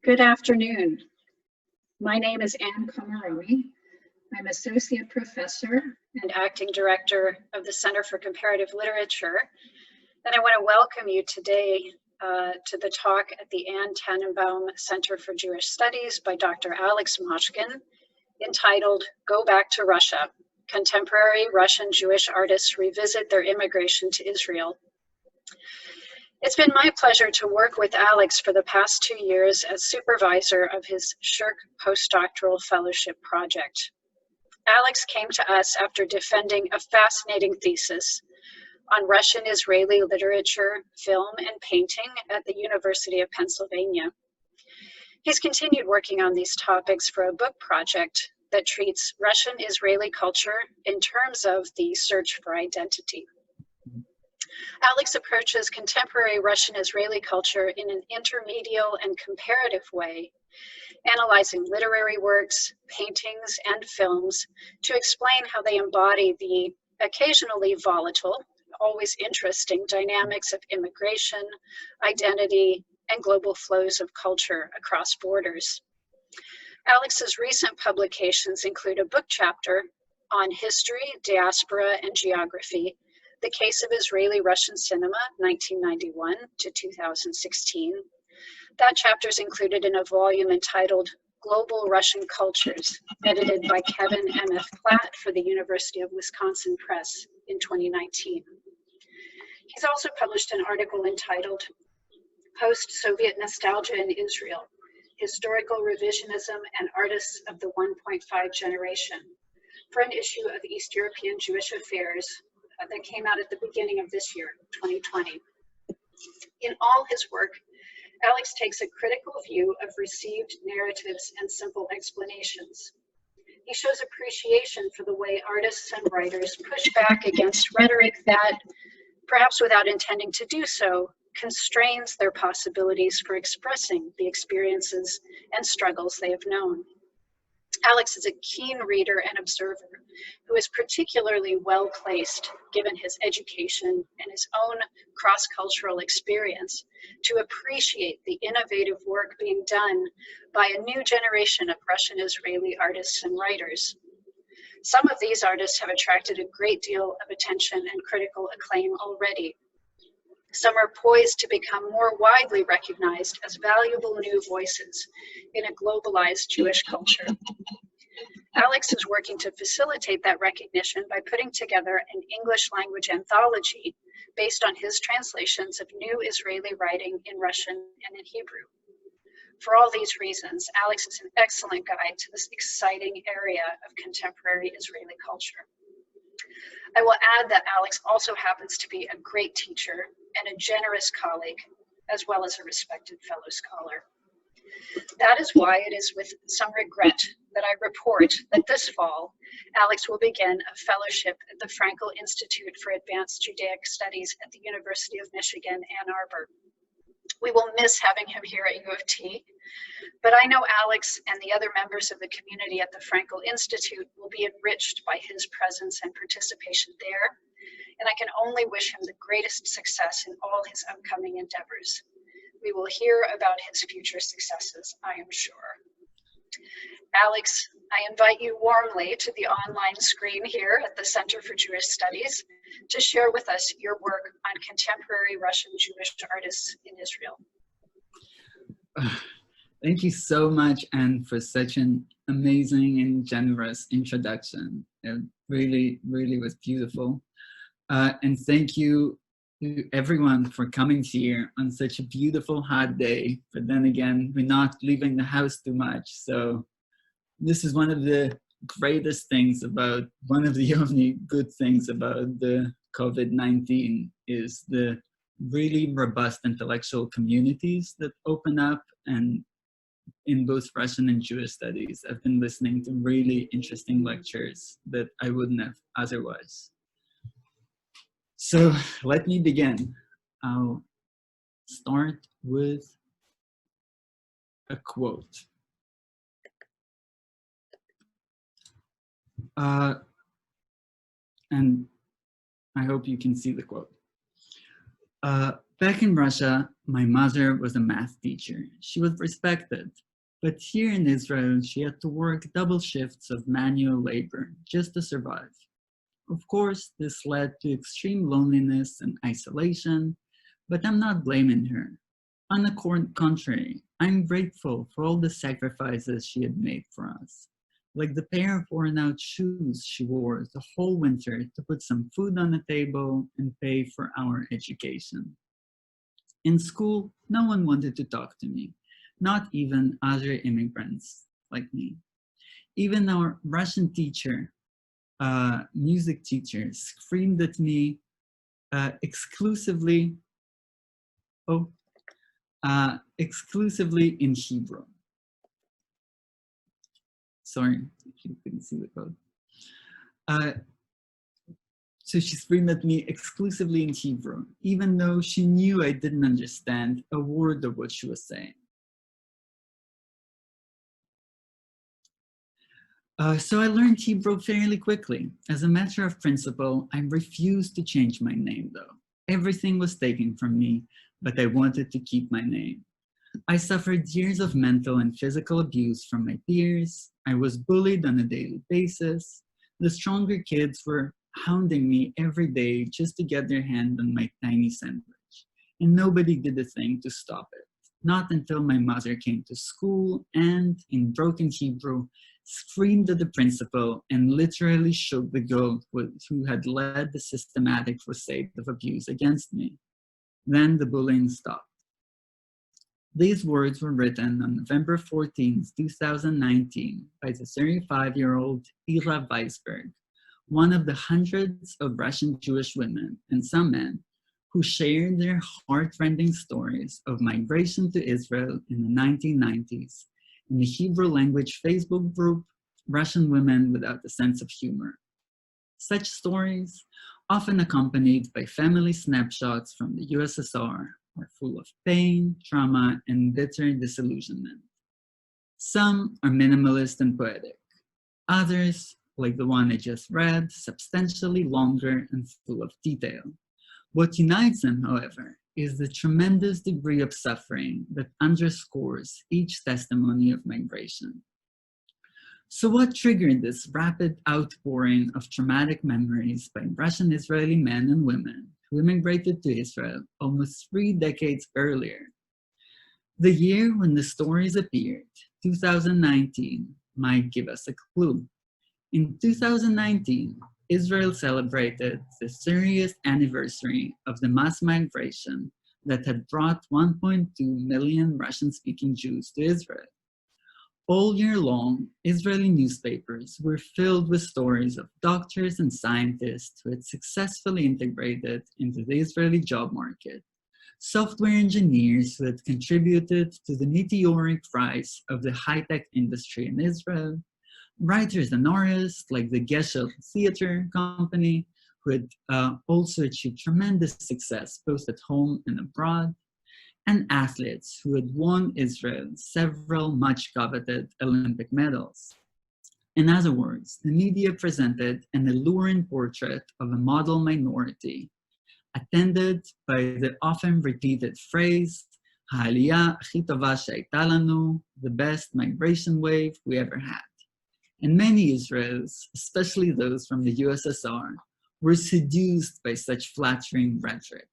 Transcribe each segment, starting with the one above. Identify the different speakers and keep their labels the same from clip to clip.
Speaker 1: Good afternoon. My name is Anne Komaroni. I'm Associate Professor and Acting Director of the Center for Comparative Literature. And I want to welcome you today to the talk at the Anne Tannenbaum Center for Jewish Studies by Dr. Alex Moshkin, entitled Go Back to Russia: Contemporary Russian Jewish Artists Revisit Their Immigration to Israel. It's been my pleasure to work with Alex for the past 2 years as supervisor of his SSHRC Postdoctoral Fellowship project. Alex came to us after defending a fascinating thesis on Russian-Israeli literature, film, and painting at the University of Pennsylvania. He's continued working on these topics for a book project that treats Russian-Israeli culture in terms of the search for identity. Alex approaches contemporary Russian-Israeli culture in an intermedial and comparative way, analyzing literary works, paintings, and films to explain how they embody the occasionally volatile, always interesting dynamics of immigration, identity, and global flows of culture across borders. Alex's recent publications include a book chapter on history, diaspora, and geography, The Case of Israeli-Russian Cinema, 1991 to 2016. That chapter is included in a volume entitled Global Russian Cultures, edited by Kevin M.F. Platt for the University of Wisconsin Press in 2019. He's also published an article entitled Post-Soviet Nostalgia in Israel: Historical Revisionism and Artists of the 1.5 Generation, for an issue of East European Jewish Affairs that came out at the beginning of this year, 2020. In all his work, Alex takes a critical view of received narratives and simple explanations. He shows appreciation for the way artists and writers push back against rhetoric that, perhaps without intending to do so, constrains their possibilities for expressing the experiences and struggles they have known. Alex is a keen reader and observer who is particularly well placed, given his education and his own cross-cultural experience, to appreciate the innovative work being done by a new generation of Russian-Israeli artists and writers. Some of these artists have attracted a great deal of attention and critical acclaim already. Some are poised to become more widely recognized as valuable new voices in a globalized Jewish culture. Alex is working to facilitate that recognition by putting together an English language anthology based on his translations of new Israeli writing in Russian and in Hebrew. For all these reasons, Alex is an excellent guide to this exciting area of contemporary Israeli culture. I will add that Alex also happens to be a great teacher and a generous colleague, as well as a respected fellow scholar. That is why it is with some regret that I report that this fall, Alex will begin a fellowship at the Frankel Institute for Advanced Judaic Studies at the University of Michigan, Ann Arbor. We will miss having him here at U of T, but I know Alex and the other members of the community at the Frankel Institute will be enriched by his presence and participation there, and I can only wish him the greatest success in all his upcoming endeavors. We will hear about his future successes, I am sure. Alex, I invite you warmly to the online screen here at the Center for Jewish Studies to share with us your work on contemporary Russian Jewish artists in Israel.
Speaker 2: Thank you so much, Anne, for such an amazing and generous introduction. It really, really was beautiful. And thank you to everyone for coming here on such a beautiful hot day. But then again, we're not leaving the house too much. So this is one of the greatest things about, one of the only good things about the COVID-19 is the really robust intellectual communities that open up. And in both Russian and Jewish studies, I've been listening to really interesting lectures that I wouldn't have otherwise. So let me begin. I'll start with a quote. And I hope you can see the quote. Back in Russia, my mother was a math teacher. She was respected. But here in Israel, she had to work double shifts of manual labor just to survive. Of course, this led to extreme loneliness and isolation, but I'm not blaming her. On the contrary, I'm grateful for all the sacrifices she had made for us, like the pair of worn-out shoes she wore the whole winter to put some food on the table and pay for our education. In school, no one wanted to talk to me, not even other immigrants like me. Even our Russian teacher, music teacher, screamed at me exclusively in Hebrew. Sorry if you couldn't see the code. So she screamed at me exclusively in Hebrew, even though she knew I didn't understand a word of what she was saying. So I learned Hebrew fairly quickly. As a matter of principle, I refused to change my name though. Everything was taken from me, but I wanted to keep my name. I suffered years of mental and physical abuse from my peers. I was bullied on a daily basis. The stronger kids were hounding me every day just to get their hand on my tiny sandwich. And nobody did a thing to stop it. Not until my mother came to school and, in broken Hebrew, screamed at the principal and literally shook the girl who had led the systematic crusade of abuse against me. Then the bullying stopped. These words were written on November 14, 2019 by the 35-year-old Ira Weisberg, one of the hundreds of Russian Jewish women and some men who shared their heart-rending stories of migration to Israel in the 1990s in the Hebrew language Facebook group, Russian Women Without a Sense of Humor. Such stories, often accompanied by family snapshots from the USSR, are full of pain, trauma, and bitter disillusionment. Some are minimalist and poetic. Others, like the one I just read, substantially longer and full of detail. What unites them, however, is the tremendous degree of suffering that underscores each testimony of migration. So what triggered this rapid outpouring of traumatic memories by Russian Israeli men and women who immigrated to Israel almost 3 decades earlier? The year when the stories appeared, 2019, might give us a clue. In 2019, Israel celebrated the 30th anniversary of the mass migration that had brought 1.2 million Russian-speaking Jews to Israel. All year long, Israeli newspapers were filled with stories of doctors and scientists who had successfully integrated into the Israeli job market, software engineers who had contributed to the meteoric rise of the high-tech industry in Israel, writers and artists like the Gesher Theater Company, who had also achieved tremendous success both at home and abroad, and athletes who had won Israel several much coveted Olympic medals. In other words, the media presented an alluring portrait of a model minority, attended by the often repeated phrase, "Ha'aliyah הכי טובה שהייתה לנו," the best migration wave we ever had. And many Israelis, especially those from the USSR, were seduced by such flattering rhetoric.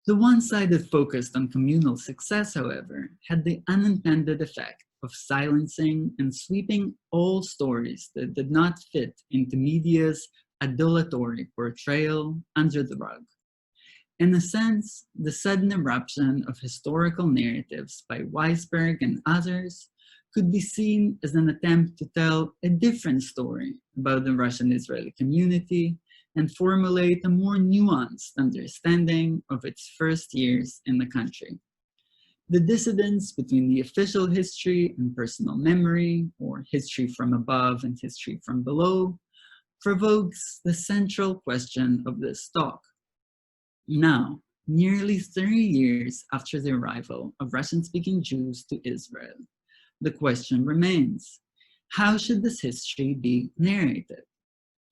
Speaker 2: The one-sided focus on communal success, however, had the unintended effect of silencing and sweeping all stories that did not fit into media's adulatory portrayal under the rug. In a sense, the sudden eruption of historical narratives by Weisberg and others could be seen as an attempt to tell a different story about the Russian-Israeli community and formulate a more nuanced understanding of its first years in the country. The dissonance between the official history and personal memory, or history from above and history from below, provokes the central question of this talk. Now, nearly 30 years after the arrival of Russian-speaking Jews to Israel, the question remains, how should this history be narrated?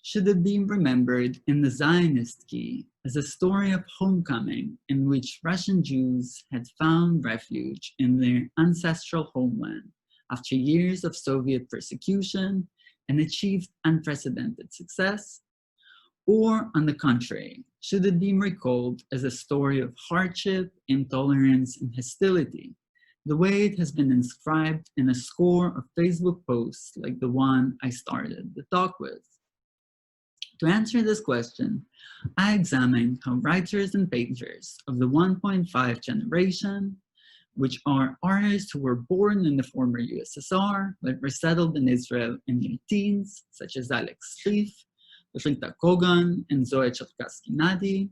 Speaker 2: Should it be remembered in the Zionist key as a story of homecoming in which Russian Jews had found refuge in their ancestral homeland after years of Soviet persecution and achieved unprecedented success? Or, on the contrary, should it be recalled as a story of hardship, intolerance, and hostility, the way it has been inscribed in a score of Facebook posts like the one I started the talk with? To answer this question, I examined how writers and painters of the 1.5 generation, which are artists who were born in the former USSR but resettled in Israel in their teens, such as Alex Schlief, Rita Kogan, and Zoe Cherkassky-Nadi,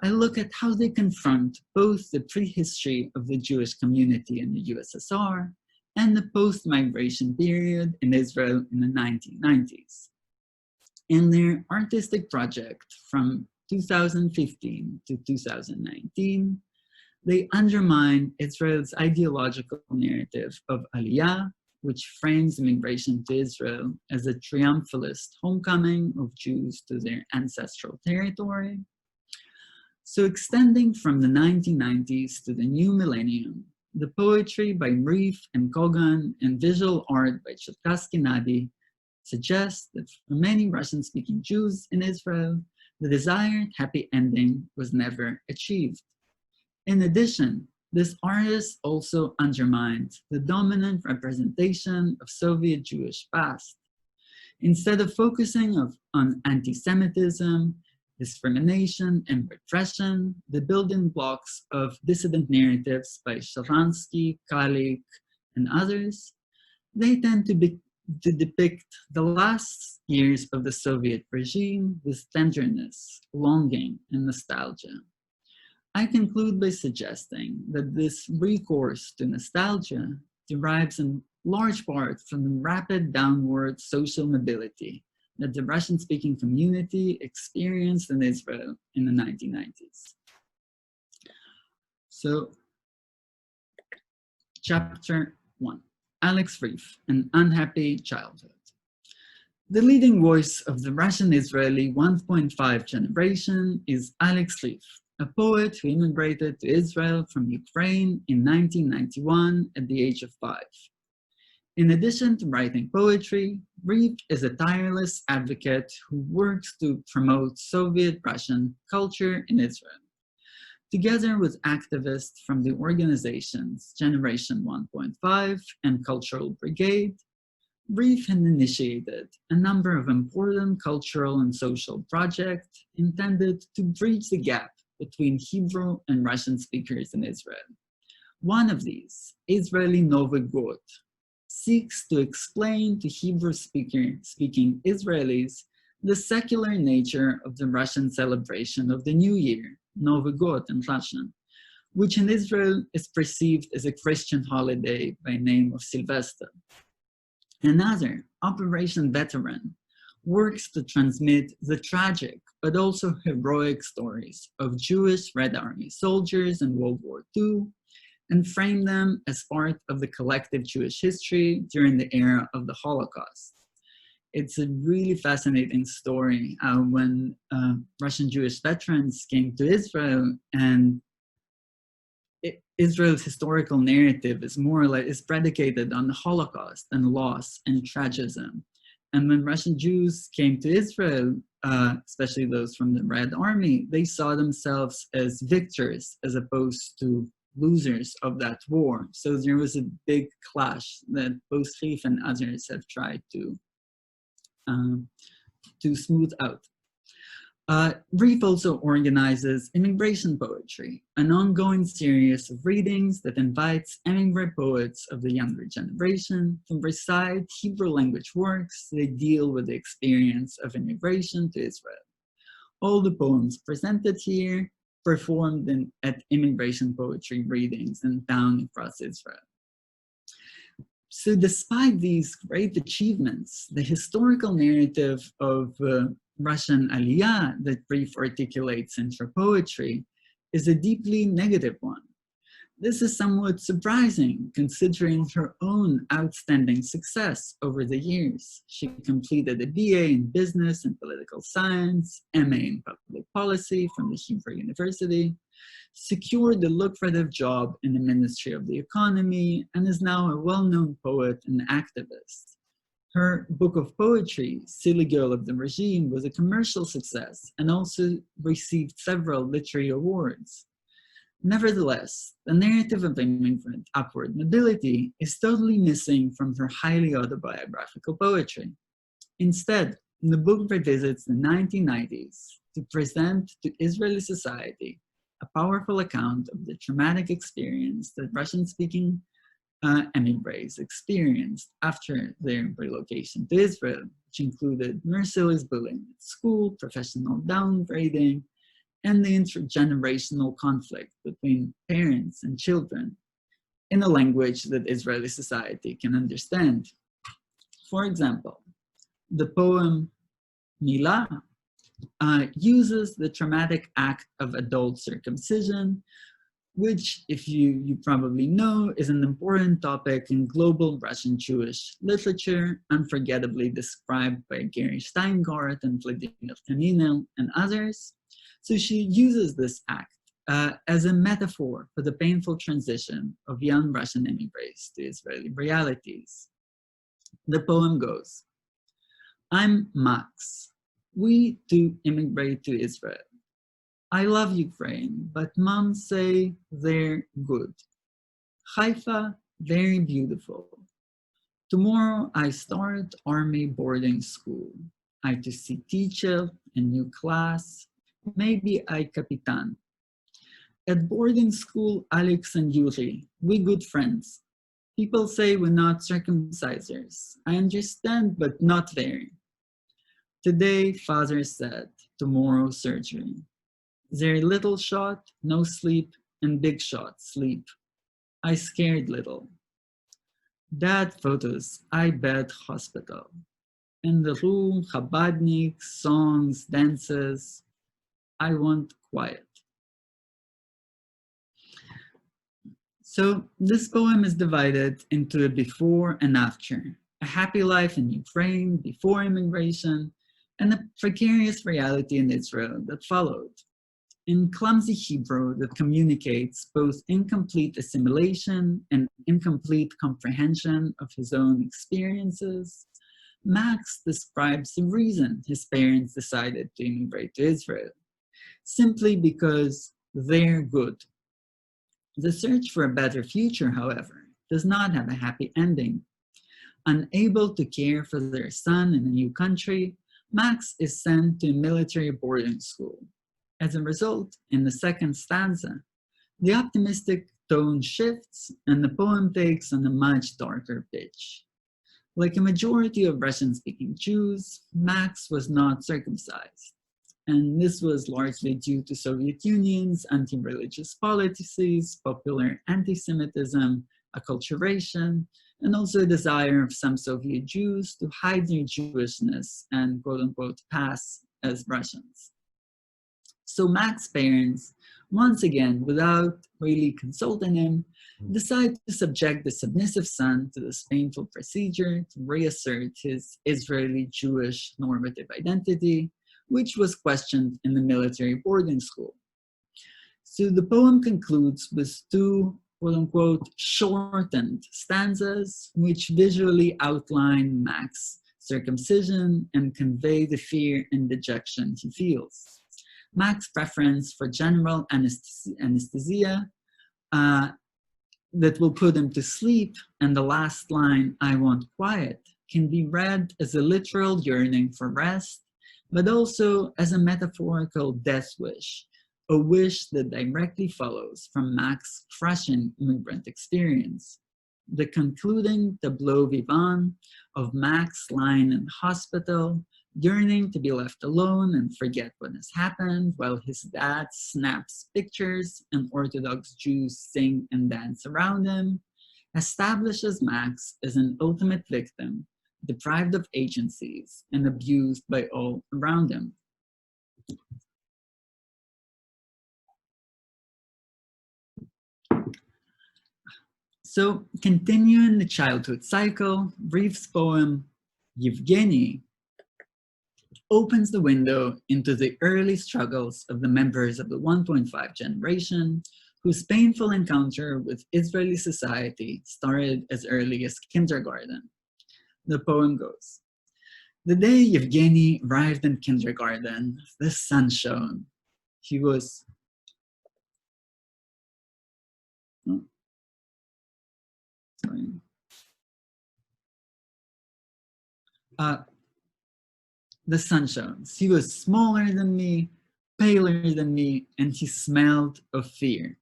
Speaker 2: I look at how they confront both the prehistory of the Jewish community in the USSR and the post-migration period in Israel in the 1990s. In their artistic project from 2015 to 2019, they undermine Israel's ideological narrative of Aliyah, which frames immigration to Israel as a triumphalist homecoming of Jews to their ancestral territory. So extending from the 1990s to the new millennium, the poetry by Reif and Kogan and visual art by Cherkassky-Nadi suggests that for many Russian-speaking Jews in Israel, the desired happy ending was never achieved. In addition, this artist also undermined the dominant representation of Soviet Jewish past. Instead of focusing on anti-Semitism, discrimination, and repression, the building blocks of dissident narratives by Sharansky, Kalik, and others, they tend to depict the last years of the Soviet regime with tenderness, longing, and nostalgia. I conclude by suggesting that this recourse to nostalgia derives in large part from the rapid downward social mobility that the Russian-speaking community experienced in Israel in the 1990s. So, chapter 1. Alex Reif, An Unhappy Childhood. The leading voice of the Russian-Israeli 1.5 generation is Alex Reif, a poet who immigrated to Israel from Ukraine in 1991 at the age of 5. In addition to writing poetry, Reif is a tireless advocate who works to promote Soviet Russian culture in Israel. Together with activists from the organizations Generation 1.5 and Cultural Brigade, Reif had initiated a number of important cultural and social projects intended to bridge the gap between Hebrew and Russian speakers in Israel. One of these, Israeli Novy God, seeks to explain to Hebrew-speaking Israelis the secular nature of the Russian celebration of the New Year, Novy God in Russian, which in Israel is perceived as a Christian holiday by name of Sylvester. Another, Operation Veteran, works to transmit the tragic but also heroic stories of Jewish Red Army soldiers in World War II and frame them as part of the collective Jewish history during the era of the Holocaust. It's a really fascinating story when Russian Jewish veterans came to Israel, and Israel's historical narrative is more or less predicated on the Holocaust and loss and tragism. And when Russian Jews came to Israel, especially those from the Red Army, they saw themselves as victors as opposed to losers of that war. So there was a big clash that both Reif and others have tried to smooth out. Reif also organizes immigration poetry, an ongoing series of readings that invites immigrant poets of the younger generation to recite Hebrew language works that deal with the experience of immigration to Israel. All the poems presented here performed at immigration poetry readings in towns across Israel. So despite these great achievements, the historical narrative of Russian Aliyah that Reif articulates in her poetry is a deeply negative one. This is somewhat surprising considering her own outstanding success over the years. She completed a BA in Business and Political Science, MA in Public Policy from the Hebrew University, secured a lucrative job in the Ministry of the Economy, and is now a well-known poet and activist. Her book of poetry, Silly Girl of the Regime, was a commercial success and also received several literary awards. Nevertheless, the narrative of immigrant upward mobility is totally missing from her highly autobiographical poetry. Instead, the book revisits the 1990s to present to Israeli society a powerful account of the traumatic experience that Russian-speaking emigres experienced after their relocation to Israel, which included merciless bullying at school, professional downgrading, and the intergenerational conflict between parents and children in a language that Israeli society can understand. For example, the poem Milah uses the traumatic act of adult circumcision, which, if you probably know, is an important topic in global Russian Jewish literature, unforgettably described by Gary Steingart and Vladimir Kaninel and others. So she uses this act as a metaphor for the painful transition of young Russian immigrants to Israeli realities. The poem goes, I'm Max. We two immigrate to Israel. I love Ukraine, but mom say they're good. Haifa, very beautiful. Tomorrow I start army boarding school. I to see teacher, a new class, maybe I kapitan. At boarding school, Alex and Yuri, we good friends. People say we're not circumcisers. I understand, but not very. Today, father said, tomorrow surgery. There little shot, no sleep, and big shot, sleep. I scared little. Dad photos, I bet hospital. In the room, Chabadnik, songs, dances. I want quiet. So this poem is divided into a before and after, a happy life in Ukraine before immigration, and a precarious reality in Israel that followed. In clumsy Hebrew that communicates both incomplete assimilation and incomplete comprehension of his own experiences, Max describes the reason his parents decided to immigrate to Israel, simply because they're good. The search for a better future, however, does not have a happy ending. Unable to care for their son in a new country, Max is sent to a military boarding school. As a result, in the second stanza, the optimistic tone shifts and the poem takes on a much darker pitch. Like a majority of Russian-speaking Jews, Max was not circumcised, and this was largely due to Soviet Union's anti-religious policies, popular anti-Semitism, acculturation, and also a desire of some Soviet Jews to hide their Jewishness and quote-unquote pass as Russians. So Max's parents, once again, without really consulting him, decide to subject the submissive son to this painful procedure to reassert his Israeli Jewish normative identity, which was questioned in the military boarding school. So the poem concludes with two, quote-unquote, shortened stanzas, which visually outline Max's circumcision and convey the fear and dejection he feels. Max's preference for general anesthesia that will put him to sleep, and the last line, I want quiet, can be read as a literal yearning for rest, but also as a metaphorical death wish, a wish that directly follows from Max's crushing immigrant experience. The concluding tableau vivant of Max lying in hospital, yearning to be left alone and forget what has happened while his dad snaps pictures and Orthodox Jews sing and dance around him, establishes Max as an ultimate victim, deprived of agencies and abused by all around him. So, continuing the childhood cycle, Reeve's poem, Yevgeny, opens the window into the early struggles of the members of the 1.5 generation, whose painful encounter with Israeli society started as early as kindergarten. The poem goes, "The day Yevgeny arrived in kindergarten, the sun shone. He was the sun shone. He was smaller than me, paler than me, and he smelled of fear.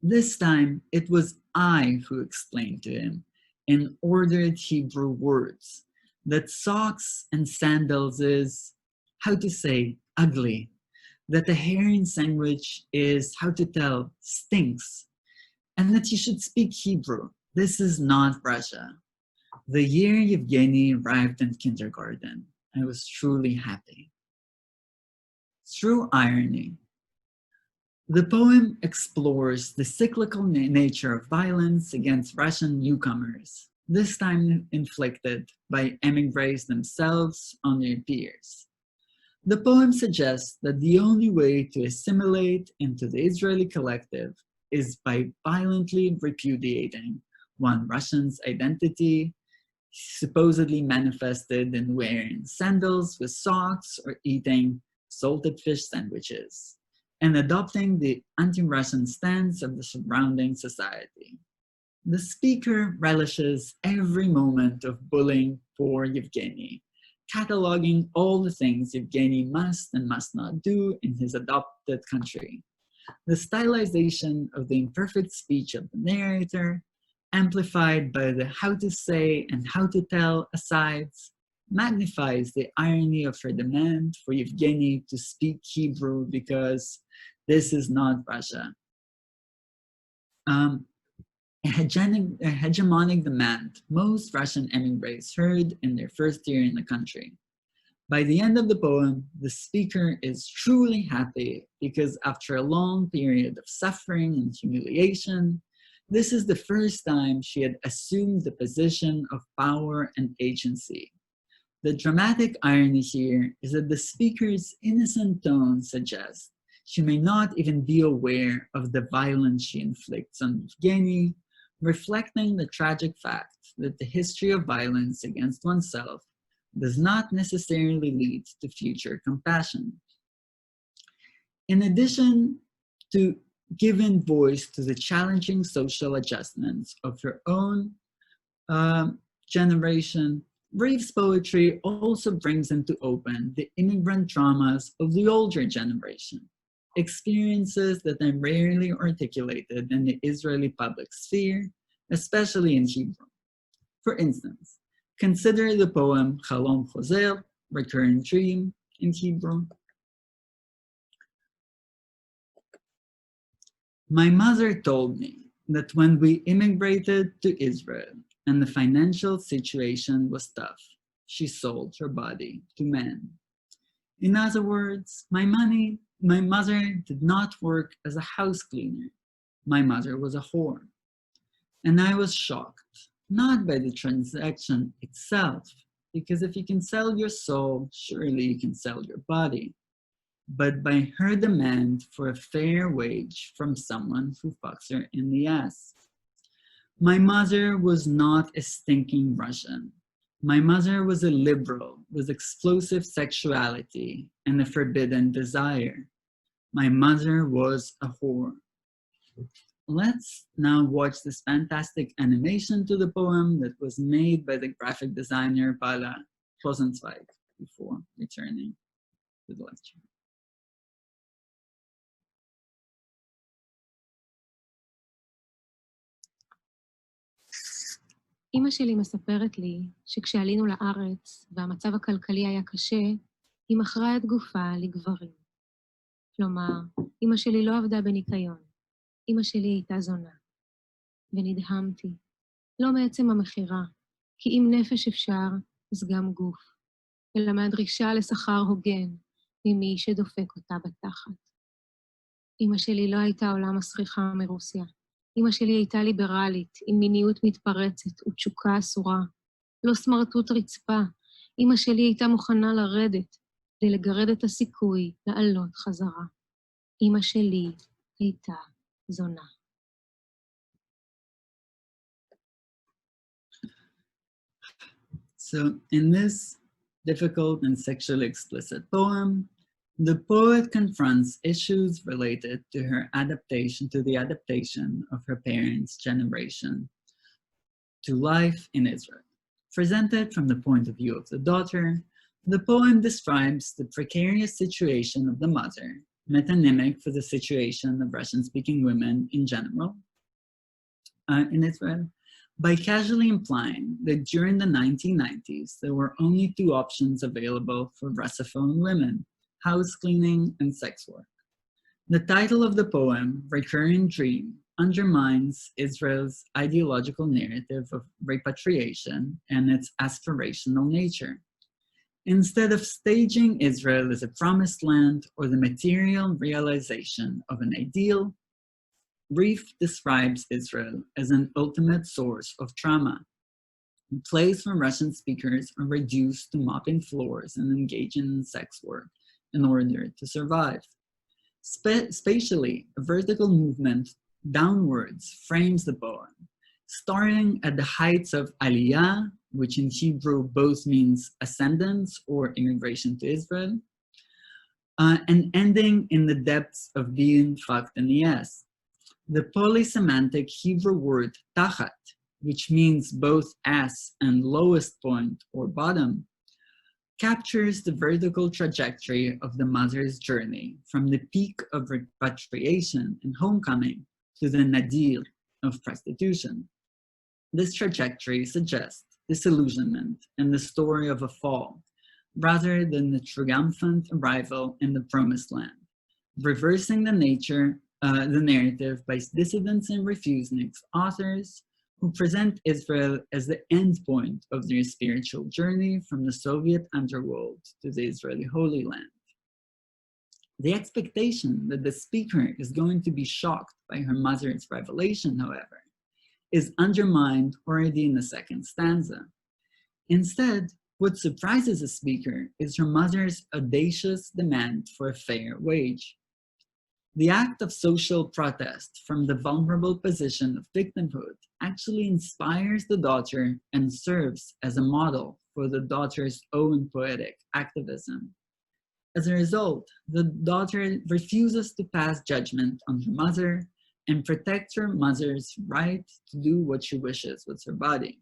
Speaker 2: This time, it was I who explained to him in ordered Hebrew words that socks and sandals is, how to say, ugly, that a herring sandwich is, how to tell, stinks, and that you should speak Hebrew. This is not Russia. The year Yevgeny arrived in kindergarten, I was truly happy." Through irony, the poem explores the cyclical nature of violence against Russian newcomers, this time inflicted by émigrés themselves on their peers. The poem suggests that the only way to assimilate into the Israeli collective is by violently repudiating one Russian's identity, supposedly manifested in wearing sandals with socks or eating salted fish sandwiches, and adopting the anti-Russian stance of the surrounding society. The speaker relishes every moment of bullying for Yevgeny, cataloging all the things Yevgeny must and must not do in his adopted country. The stylization of the imperfect speech of the narrator, amplified by the how to say and how to tell asides, magnifies the irony of her demand for Yevgeny to speak Hebrew because this is not Russia. A hegemonic demand most Russian émigrés heard in their first year in the country. By the end of the poem, the speaker is truly happy because after a long period of suffering and humiliation, this is the first time she had assumed the position of power and agency. The dramatic irony here is that the speaker's innocent tone suggests she may not even be aware of the violence she inflicts on Yevgeny, reflecting the tragic fact that the history of violence against oneself does not necessarily lead to future compassion. In addition to giving voice to the challenging social adjustments of her own generation, Reeve's poetry also brings into open the immigrant traumas of the older generation, experiences that are rarely articulated in the Israeli public sphere, especially in Hebrew. For instance, consider the poem Chalom Chozer, Recurring Dream, in Hebrew. My mother told me that when we immigrated to Israel and the financial situation was tough, she sold her body to men. In other words, my mother did not work as a house cleaner. My mother was a whore. And I was shocked, not by the transaction itself, because if you can sell your soul, surely you can sell your body, but by her demand for a fair wage from someone who fucks her in the ass. My mother was not a stinking Russian. My mother was a liberal with explosive sexuality and a forbidden desire. My mother was a whore. Let's now watch this fantastic animation to the poem that was made by the graphic designer Paula Rosenzweig before returning to the lecture.
Speaker 3: אמא שלי מספרת לי שכשעלינו לארץ והמצב הכלכלי היה קשה, היא מכרה את גופה לגברים. כלומר, אמא שלי לא עבדה בניקיון, אמא שלי הייתה זונה. ונדהמתי, לא מעצם המחירה, כי אם נפש אפשר, אז גם גוף, אלא מהדרישה לשכר הוגן ממי שדופק אותה בתחת. אמא שלי לא הייתה עולה מסריחה מרוסיה, אמא שלי הייתה ליברלית, עם מיניות מתפרצת ותשוקה אסורה. לא סמרטוט רצפה. אמא שלי הייתה מוכנה לרדת, כדי לגרד את הסיכוי לעלות חזרה. אמא שלי הייתה זונה.
Speaker 2: So in this difficult and sexually explicit poem, the poet confronts issues related to her adaptation, to the adaptation of her parents' generation to life in Israel. Presented from the point of view of the daughter, the poem describes the precarious situation of the mother, metonymic for the situation of Russian-speaking women in general in Israel, by casually implying that during the 1990s, there were only two options available for Russophone women: house cleaning and sex work. The title of the poem, Recurring Dream, undermines Israel's ideological narrative of repatriation and its aspirational nature. Instead of staging Israel as a promised land or the material realization of an ideal, Reef describes Israel as an ultimate source of trauma, a place where Russian speakers are reduced to mopping floors and engaging in sex work in order to survive. Spatially, a vertical movement downwards frames the poem, starting at the heights of Aliyah, which in Hebrew both means ascendance or immigration to Israel, and ending in the depths of being fucked in the ass. The polysemantic Hebrew word tachat, which means both ass and lowest point or bottom, captures the vertical trajectory of the mother's journey from the peak of repatriation and homecoming to the nadir of prostitution. This trajectory suggests disillusionment and the story of a fall, rather than the triumphant arrival in the promised land, reversing the narrative by dissidents and refuseniks authors who present Israel as the end point of their spiritual journey from the Soviet underworld to the Israeli Holy Land. The expectation that the speaker is going to be shocked by her mother's revelation, however, is undermined already in the second stanza. Instead, what surprises the speaker is her mother's audacious demand for a fair wage. The act of social protest from the vulnerable position of victimhood actually inspires the daughter and serves as a model for the daughter's own poetic activism. As a result, the daughter refuses to pass judgment on her mother and protects her mother's right to do what she wishes with her body.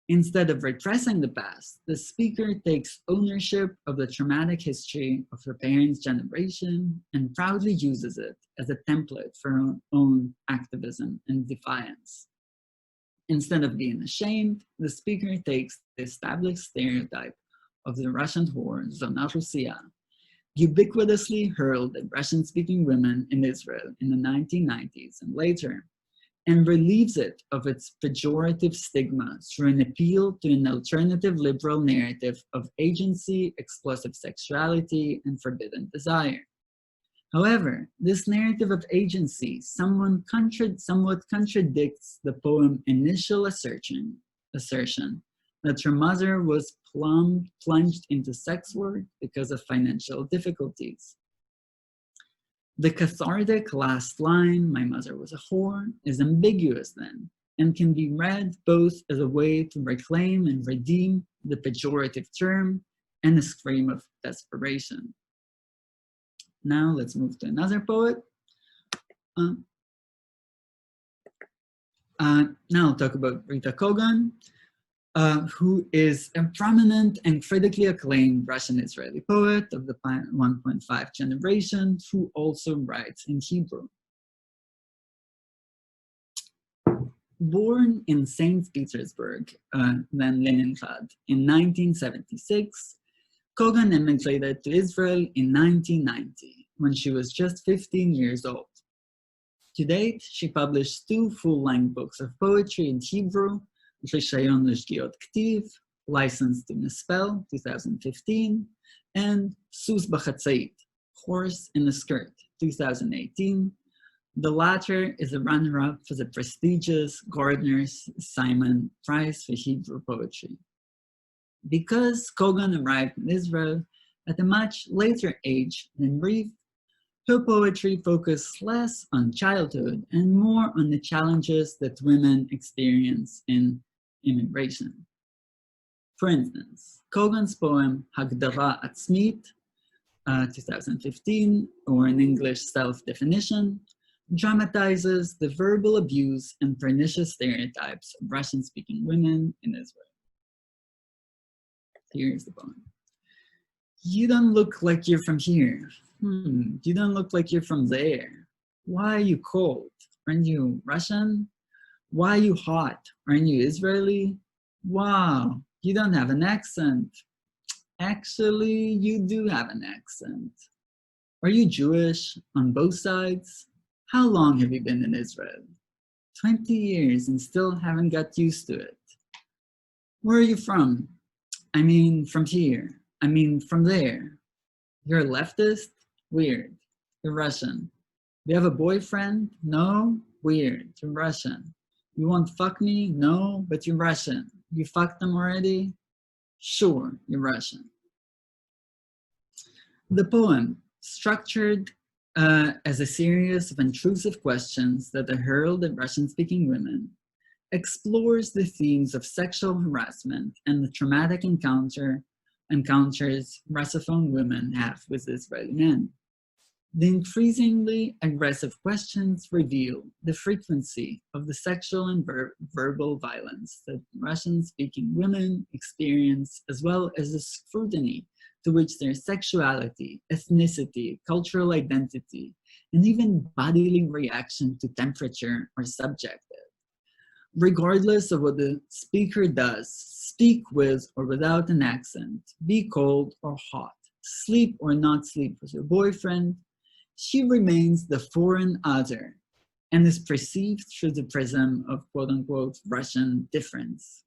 Speaker 2: Instead of repressing the past, the speaker takes ownership of the traumatic history of her parents' generation and proudly uses it as a template for her own activism and defiance. Instead of being ashamed, the speaker takes the established stereotype of the Russian whore, Zona Rusia, ubiquitously hurled at Russian-speaking women in Israel in the 1990s and later, and relieves it of its pejorative stigma through an appeal to an alternative liberal narrative of agency, explosive sexuality, and forbidden desire. However, this narrative of agency somewhat contradicts the poem's initial assertion that her mother was plunged into sex work because of financial difficulties. The cathartic last line, "My mother was a whore," is ambiguous then, and can be read both as a way to reclaim and redeem the pejorative term and a scream of desperation. Now let's move to another poet. Now I'll talk about Rita Kogan, who is a prominent and critically acclaimed Russian-Israeli poet of the 1.5 generation, who also writes in Hebrew. Born in St. Petersburg, then Leningrad, in 1976, Kogan emigrated to Israel in 1990, when she was just 15 years old. To date, she published 2 full-length books of poetry in Hebrew, Rishayon L'Shgiot Ktiv, License to Misspell, 2015, and Sus B'Chatzait, Horse in a Skirt, 2018, The latter is a runner-up for the prestigious Gardner-Simon Prize for Hebrew Poetry. Because Kogan arrived in Israel at a much later age than Reeve, her poetry focused less on childhood and more on the challenges that women experience in immigration. For instance, Kogan's poem Hagdara Atzmit, 2015, or in English Self-Definition, dramatizes the verbal abuse and pernicious stereotypes of Russian-speaking women in Israel. Here's the poem. You don't look like you're from here. You don't look like you're from there. Why are you cold? Aren't you Russian? Why are you hot? Aren't you Israeli? Wow, you don't have an accent. Actually, you do have an accent. Are you Jewish on both sides? How long have you been in Israel? 20 years and still haven't got used to it. Where are you from? I mean, from here. I mean, from there. You're a leftist? Weird. You're Russian. Do you have a boyfriend? No? Weird. You're Russian. You won't fuck me? No, but you're Russian. You fucked them already? Sure, you're Russian. The poem, structured as a series of intrusive questions that are hurled at Russian-speaking women, explores the themes of sexual harassment and the traumatic encounters Russophone women have with Israeli men. The increasingly aggressive questions reveal the frequency of the sexual and verbal violence that Russian-speaking women experience, as well as the scrutiny to which their sexuality, ethnicity, cultural identity, and even bodily reaction to temperature are subjected. Regardless of what the speaker does, speak with or without an accent, be cold or hot, sleep or not sleep with your boyfriend, she remains the foreign other and is perceived through the prism of quote-unquote Russian difference.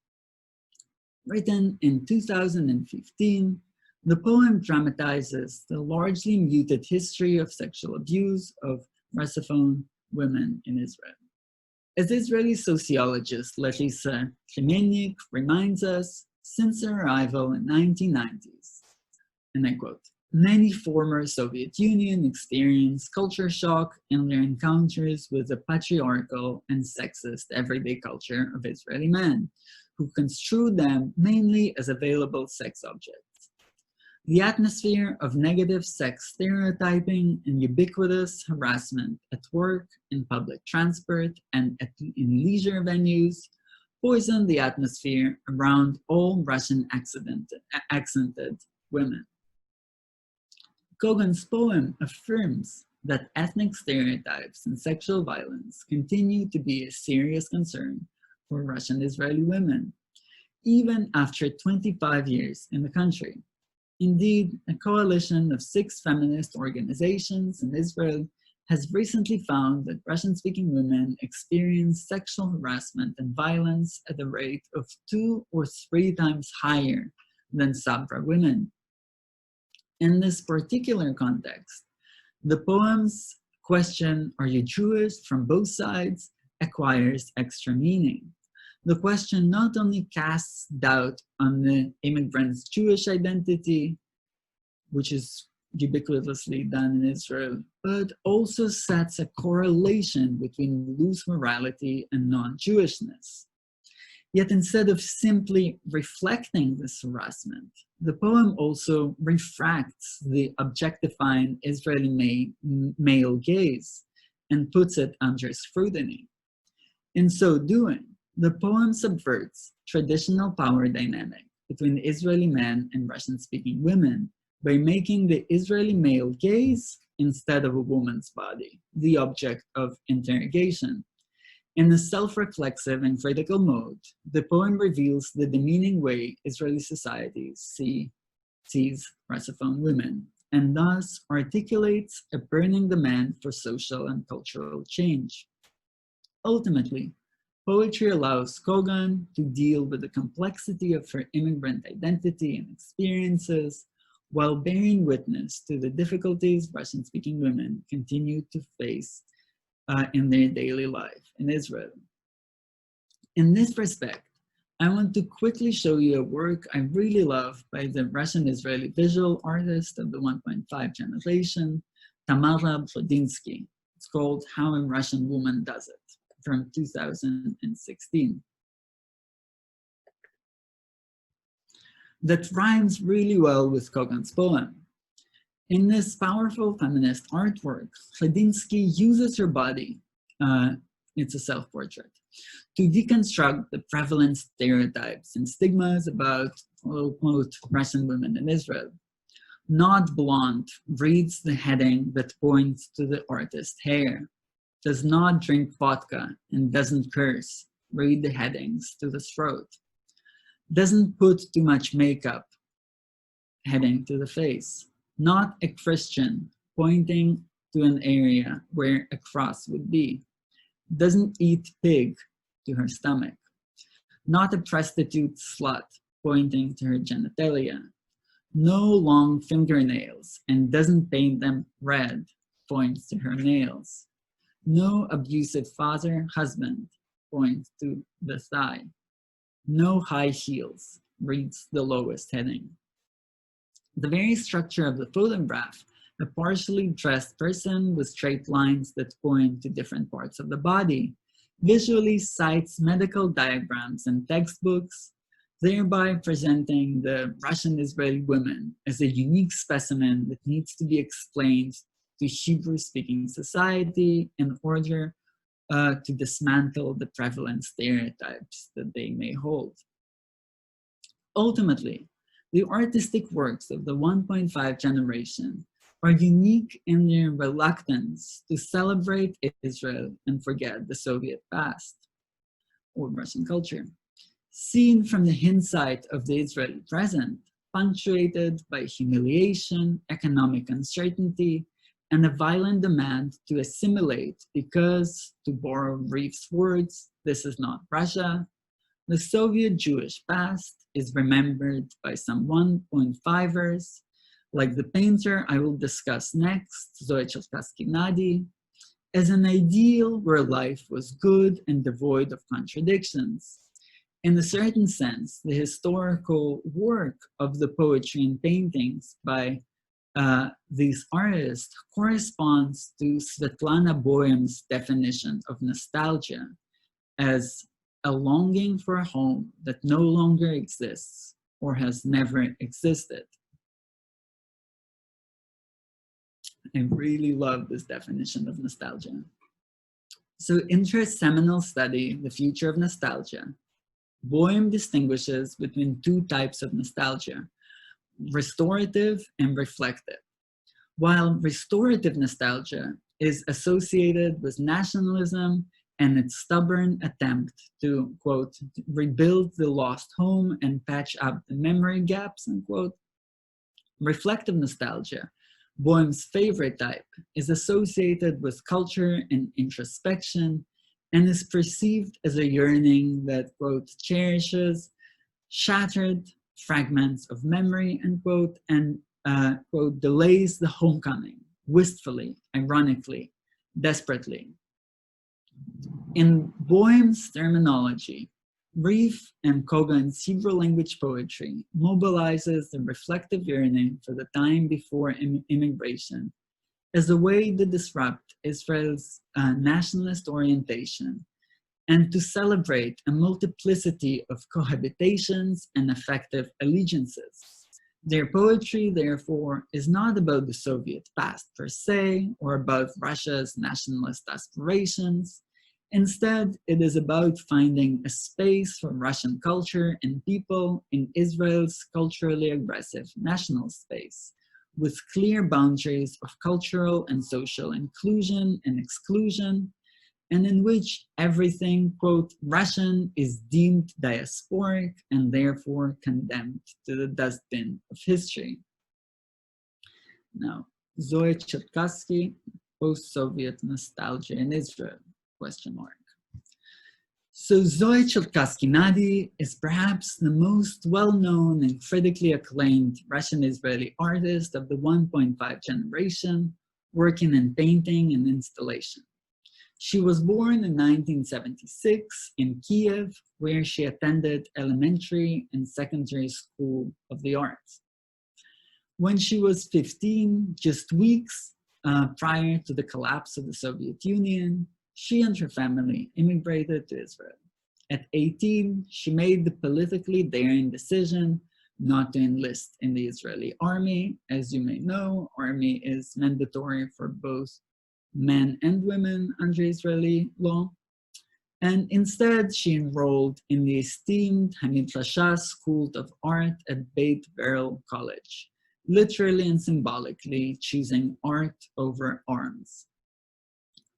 Speaker 2: Written in 2015, the poem dramatizes the largely muted history of sexual abuse of Russophone women in Israel. As Israeli sociologist Larissa Chemienik reminds us, since her arrival in the 1990s, and I quote, many former Soviet Union experienced culture shock in their encounters with the patriarchal and sexist everyday culture of Israeli men, who construed them mainly as available sex objects. The atmosphere of negative sex stereotyping and ubiquitous harassment at work, in public transport, and in leisure venues poisoned the atmosphere around all Russian accented women. Kogan's poem affirms that ethnic stereotypes and sexual violence continue to be a serious concern for Russian Israeli women, even after 25 years in the country. Indeed, a coalition of 6 feminist organizations in Israel has recently found that Russian-speaking women experience sexual harassment and violence at a rate of 2 or 3 times higher than Sabra women. In this particular context, the poem's question, "Are you Jewish?" from both sides acquires extra meaning. The question not only casts doubt on the immigrant's Jewish identity, which is ubiquitously done in Israel, but also sets a correlation between loose morality and non-Jewishness. Yet instead of simply reflecting this harassment, the poem also refracts the objectifying Israeli male gaze and puts it under scrutiny. In so doing, the poem subverts traditional power dynamic between Israeli men and Russian-speaking women by making the Israeli male gaze, instead of a woman's body, the object of interrogation. In a self-reflexive and critical mode, the poem reveals the demeaning way Israeli society sees Russophone women, and thus articulates a burning demand for social and cultural change. Ultimately, poetry allows Kogan to deal with the complexity of her immigrant identity and experiences, while bearing witness to the difficulties Russian-speaking women continue to face in their daily life in Israel. In this respect, I want to quickly show you a work I really love by the Russian-Israeli visual artist of the 1.5 generation, Tamara Brodinsky. It's called How a Russian Woman Does It, from 2016. That rhymes really well with Kogan's poem. In this powerful feminist artwork, Brodinsky uses her body, it's a self-portrait, to deconstruct the prevalent stereotypes and stigmas about, quote, Russian women in Israel. Not blonde reads the heading that points to the artist's hair. Does not drink vodka and doesn't curse, read the headings to the throat. Doesn't put too much makeup, heading to the face. Not a Christian, pointing to an area where a cross would be. Doesn't eat pig, to her stomach. Not a prostitute slut, pointing to her genitalia. No long fingernails and doesn't paint them red, points to her nails. No abusive father, husband, points to the thigh. No high heels, reads the lowest heading. The very structure of the photograph, a partially dressed person with straight lines that point to different parts of the body, visually cites medical diagrams and textbooks, thereby presenting the Russian-Israeli women as a unique specimen that needs to be explained to Hebrew-speaking society in order to dismantle the prevalent stereotypes that they may hold. Ultimately, the artistic works of the 1.5 generation are unique in their reluctance to celebrate Israel and forget the Soviet past or Russian culture. Seen from the hindsight of the Israeli present, punctuated by humiliation, economic uncertainty, and a violent demand to assimilate because, to borrow Reef's words, this is not Russia, the Soviet Jewish past is remembered by some 1.5ers, like the painter I will discuss next, Zoe Cherkassky-Nadi, as an ideal where life was good and devoid of contradictions. In a certain sense, the historical work of the poetry and paintings by these artists corresponds to Svetlana Boym's definition of nostalgia as a longing for a home that no longer exists or has never existed. I really love this definition of nostalgia. So in her seminal study, The Future of Nostalgia, Boym distinguishes between two types of nostalgia, restorative and reflective. While restorative nostalgia is associated with nationalism and its stubborn attempt to, quote, rebuild the lost home and patch up the memory gaps, unquote, reflective nostalgia, Boym's favorite type, is associated with culture and introspection and is perceived as a yearning that, quote, cherishes shattered fragments of memory, unquote, and, quote, delays the homecoming, wistfully, ironically, desperately. In Boym's terminology, Reef and Kogan's Hebrew language poetry mobilizes the reflective yearning for the time before immigration as a way to disrupt Israel's nationalist orientation and to celebrate a multiplicity of cohabitations and effective allegiances. Their poetry, therefore, is not about the Soviet past per se or about Russia's nationalist aspirations. Instead, it is about finding a space for Russian culture and people in Israel's culturally aggressive national space, with clear boundaries of cultural and social inclusion and exclusion, and in which everything, quote, Russian is deemed diasporic and therefore condemned to the dustbin of history. Now, Zoe Cherkassky, Post-Soviet Nostalgia in Israel, question mark. So Zoe Cherkassky-Nadi is perhaps the most well-known and critically acclaimed Russian-Israeli artist of the 1.5 generation, working in painting and installation. She was born in 1976 in Kiev, where she attended elementary and secondary school of the arts. When she was 15, just weeks prior to the collapse of the Soviet Union, she and her family immigrated to Israel. At 18, she made the politically daring decision not to enlist in the Israeli army. As you may know, army is mandatory for both men and women under Israeli law. And instead, she enrolled in the esteemed Hamidrasha School of Art at Beit Berel College, literally and symbolically choosing art over arms.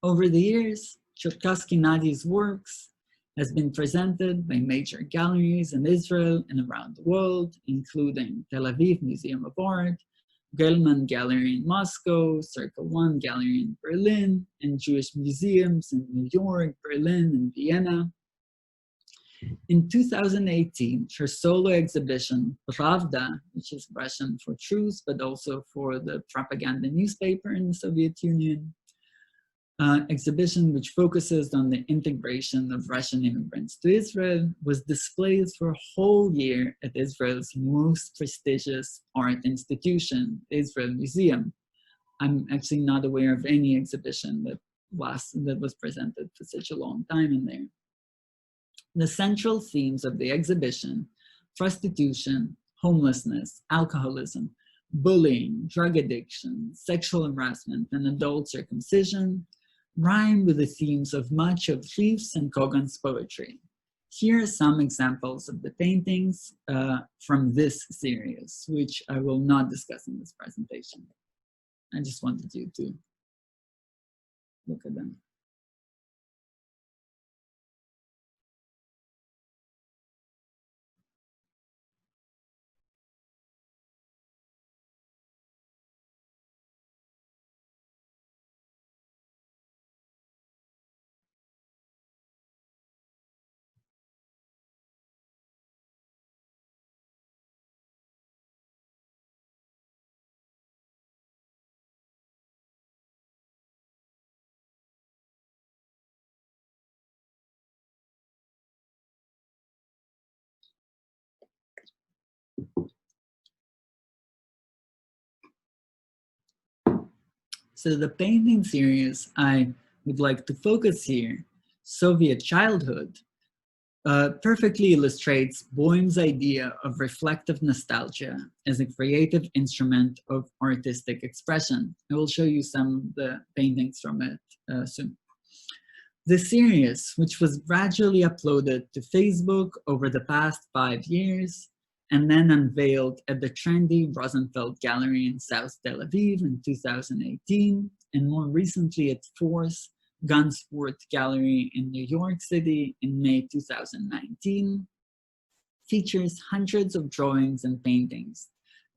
Speaker 2: Over the years, Cherkassky Nadi's works has been presented by major galleries in Israel and around the world, including Tel Aviv Museum of Art, Gelman Gallery in Moscow, Circle One Gallery in Berlin, and Jewish museums in New York, Berlin, and Vienna. In 2018, her solo exhibition, Pravda, which is Russian for truth, but also for the propaganda newspaper in the Soviet Union, exhibition which focuses on the integration of Russian immigrants to Israel, was displayed for a whole year at Israel's most prestigious art institution, the Israel Museum. I'm actually not aware of any exhibition that was presented for such a long time in there. The central themes of the exhibition, prostitution, homelessness, alcoholism, bullying, drug addiction, sexual harassment, and adult circumcision, rhyme with the themes of much of Rief's and Kogan's poetry. Here are some examples of the paintings from this series, which I will not discuss in this presentation. I just wanted you to look at them. So the painting series I would like to focus here, Soviet Childhood, perfectly illustrates Boehm's idea of reflective nostalgia as a creative instrument of artistic expression. I will show you some of the paintings from it soon. The series, which was gradually uploaded to Facebook over the past 5 years, and then unveiled at the trendy Rosenfeld Gallery in South Tel Aviv in 2018, and more recently at Force Gunsport Gallery in New York City in May 2019, features hundreds of drawings and paintings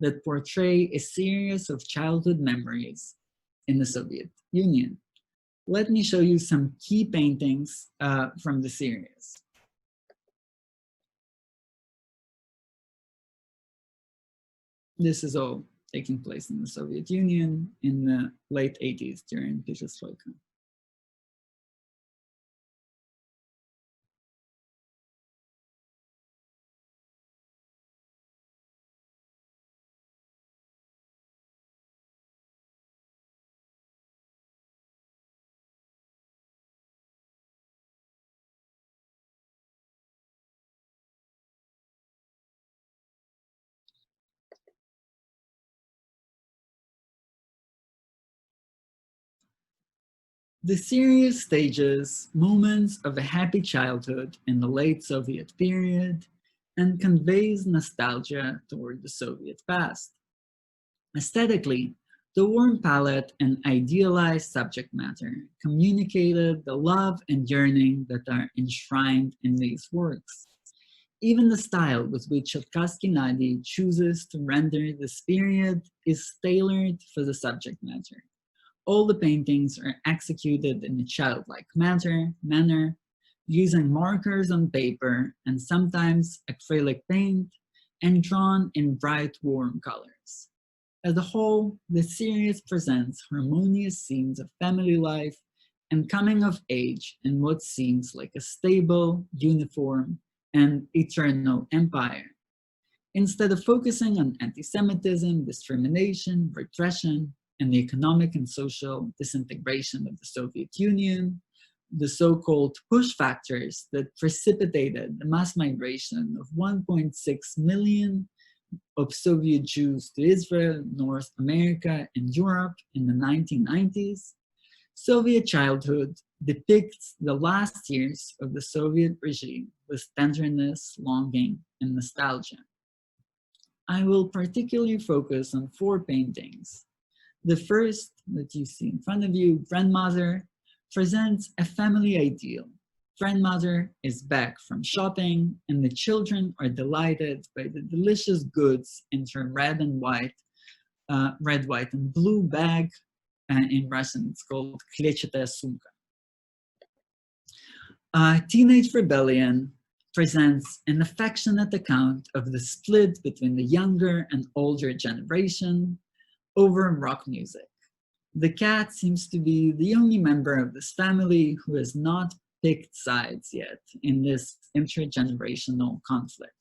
Speaker 2: that portray a series of childhood memories in the Soviet Union. Let me show you some key paintings from the series. This is all taking place in the Soviet Union in the late 80s during Perestroika. The series stages moments of a happy childhood in the late Soviet period and conveys nostalgia toward the Soviet past. Aesthetically, the warm palette and idealized subject matter communicated the love and yearning that are enshrined in these works. Even the style with which Cherkassky Nadi chooses to render this period is tailored for the subject matter. All the paintings are executed in a childlike manner, using markers on paper and sometimes acrylic paint, and drawn in bright, warm colors. As a whole, the series presents harmonious scenes of family life and coming of age in what seems like a stable, uniform, and eternal empire. Instead of focusing on anti-Semitism, discrimination, repression, and the economic and social disintegration of the Soviet Union, the so-called push factors that precipitated the mass migration of 1.6 million of Soviet Jews to Israel, North America, and Europe in the 1990s, Soviet childhood depicts the last years of the Soviet regime with tenderness, longing, and nostalgia. I will particularly focus on 4 paintings. The first that you see in front of you, Grandmother, presents a family ideal. Grandmother is back from shopping, and the children are delighted by the delicious goods in her red, white, and blue bag. In Russian, it's called Klechchataya sumka. Teenage Rebellion presents an affectionate account of the split between the younger and older generation over rock music. The cat seems to be the only member of this family who has not picked sides yet in this intergenerational conflict.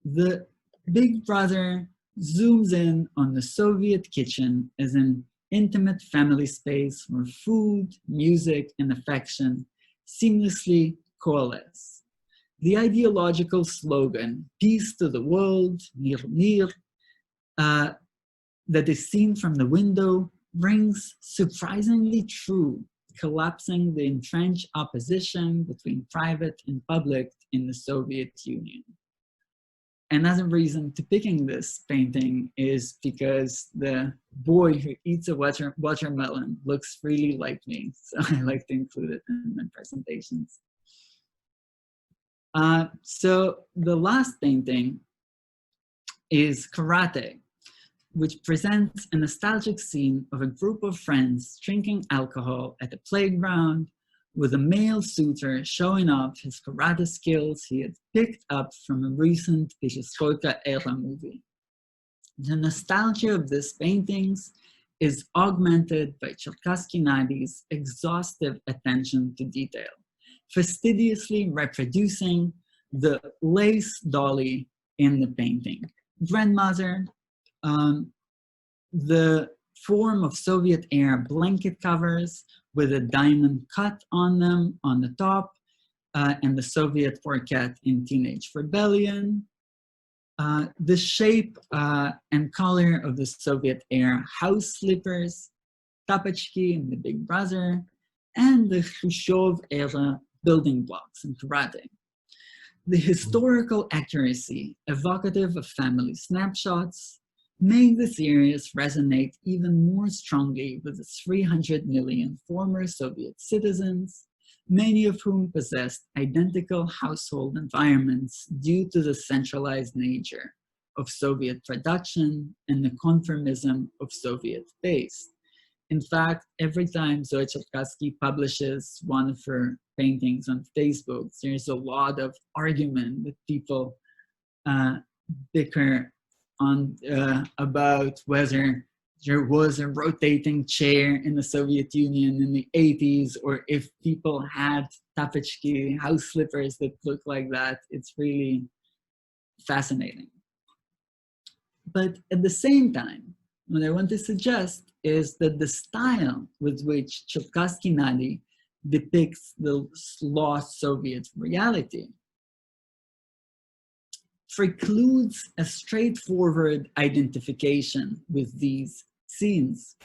Speaker 2: The big brother zooms in on the Soviet kitchen as an intimate family space where food, music, and affection seamlessly coalesce. The ideological slogan, "Peace to the world, mir mir," that is seen from the window rings surprisingly true, collapsing the entrenched opposition between private and public in the Soviet Union. Another reason to picking this painting is because the boy who eats a watermelon looks really like me, so I like to include it in my presentations. So the last painting is Karate, which presents a nostalgic scene of a group of friends drinking alcohol at a playground with a male suitor showing off his karate skills he had picked up from a recent Perestroika era movie. The nostalgia of these paintings is augmented by Cherkassky-Nadi's exhaustive attention to detail, fastidiously reproducing the lace dolly in the painting. Grandmother, the form of Soviet-era blanket covers with a diamond cut on them on the top, and the Soviet portrait in Teenage Rebellion. The shape and color of the Soviet-era house slippers, Tapachki in the Big Brother, and the Khrushchev-era building blocks in Karate. The historical accuracy, evocative of family snapshots, made the series resonate even more strongly with its 300 million former Soviet citizens, many of whom possessed identical household environments due to the centralized nature of Soviet production and the conformism of Soviet base. In fact, every time Zoe Cherkassky publishes one of her paintings on Facebook, there's a lot of argument that people bicker on about whether there was a rotating chair in the Soviet Union in the 80s, or if people had Tapachki house slippers that look like that. It's really fascinating. But at the same time, what I want to suggest is that the style with which Cherkassky-Nadi depicts the lost Soviet reality precludes a straightforward identification with these scenes.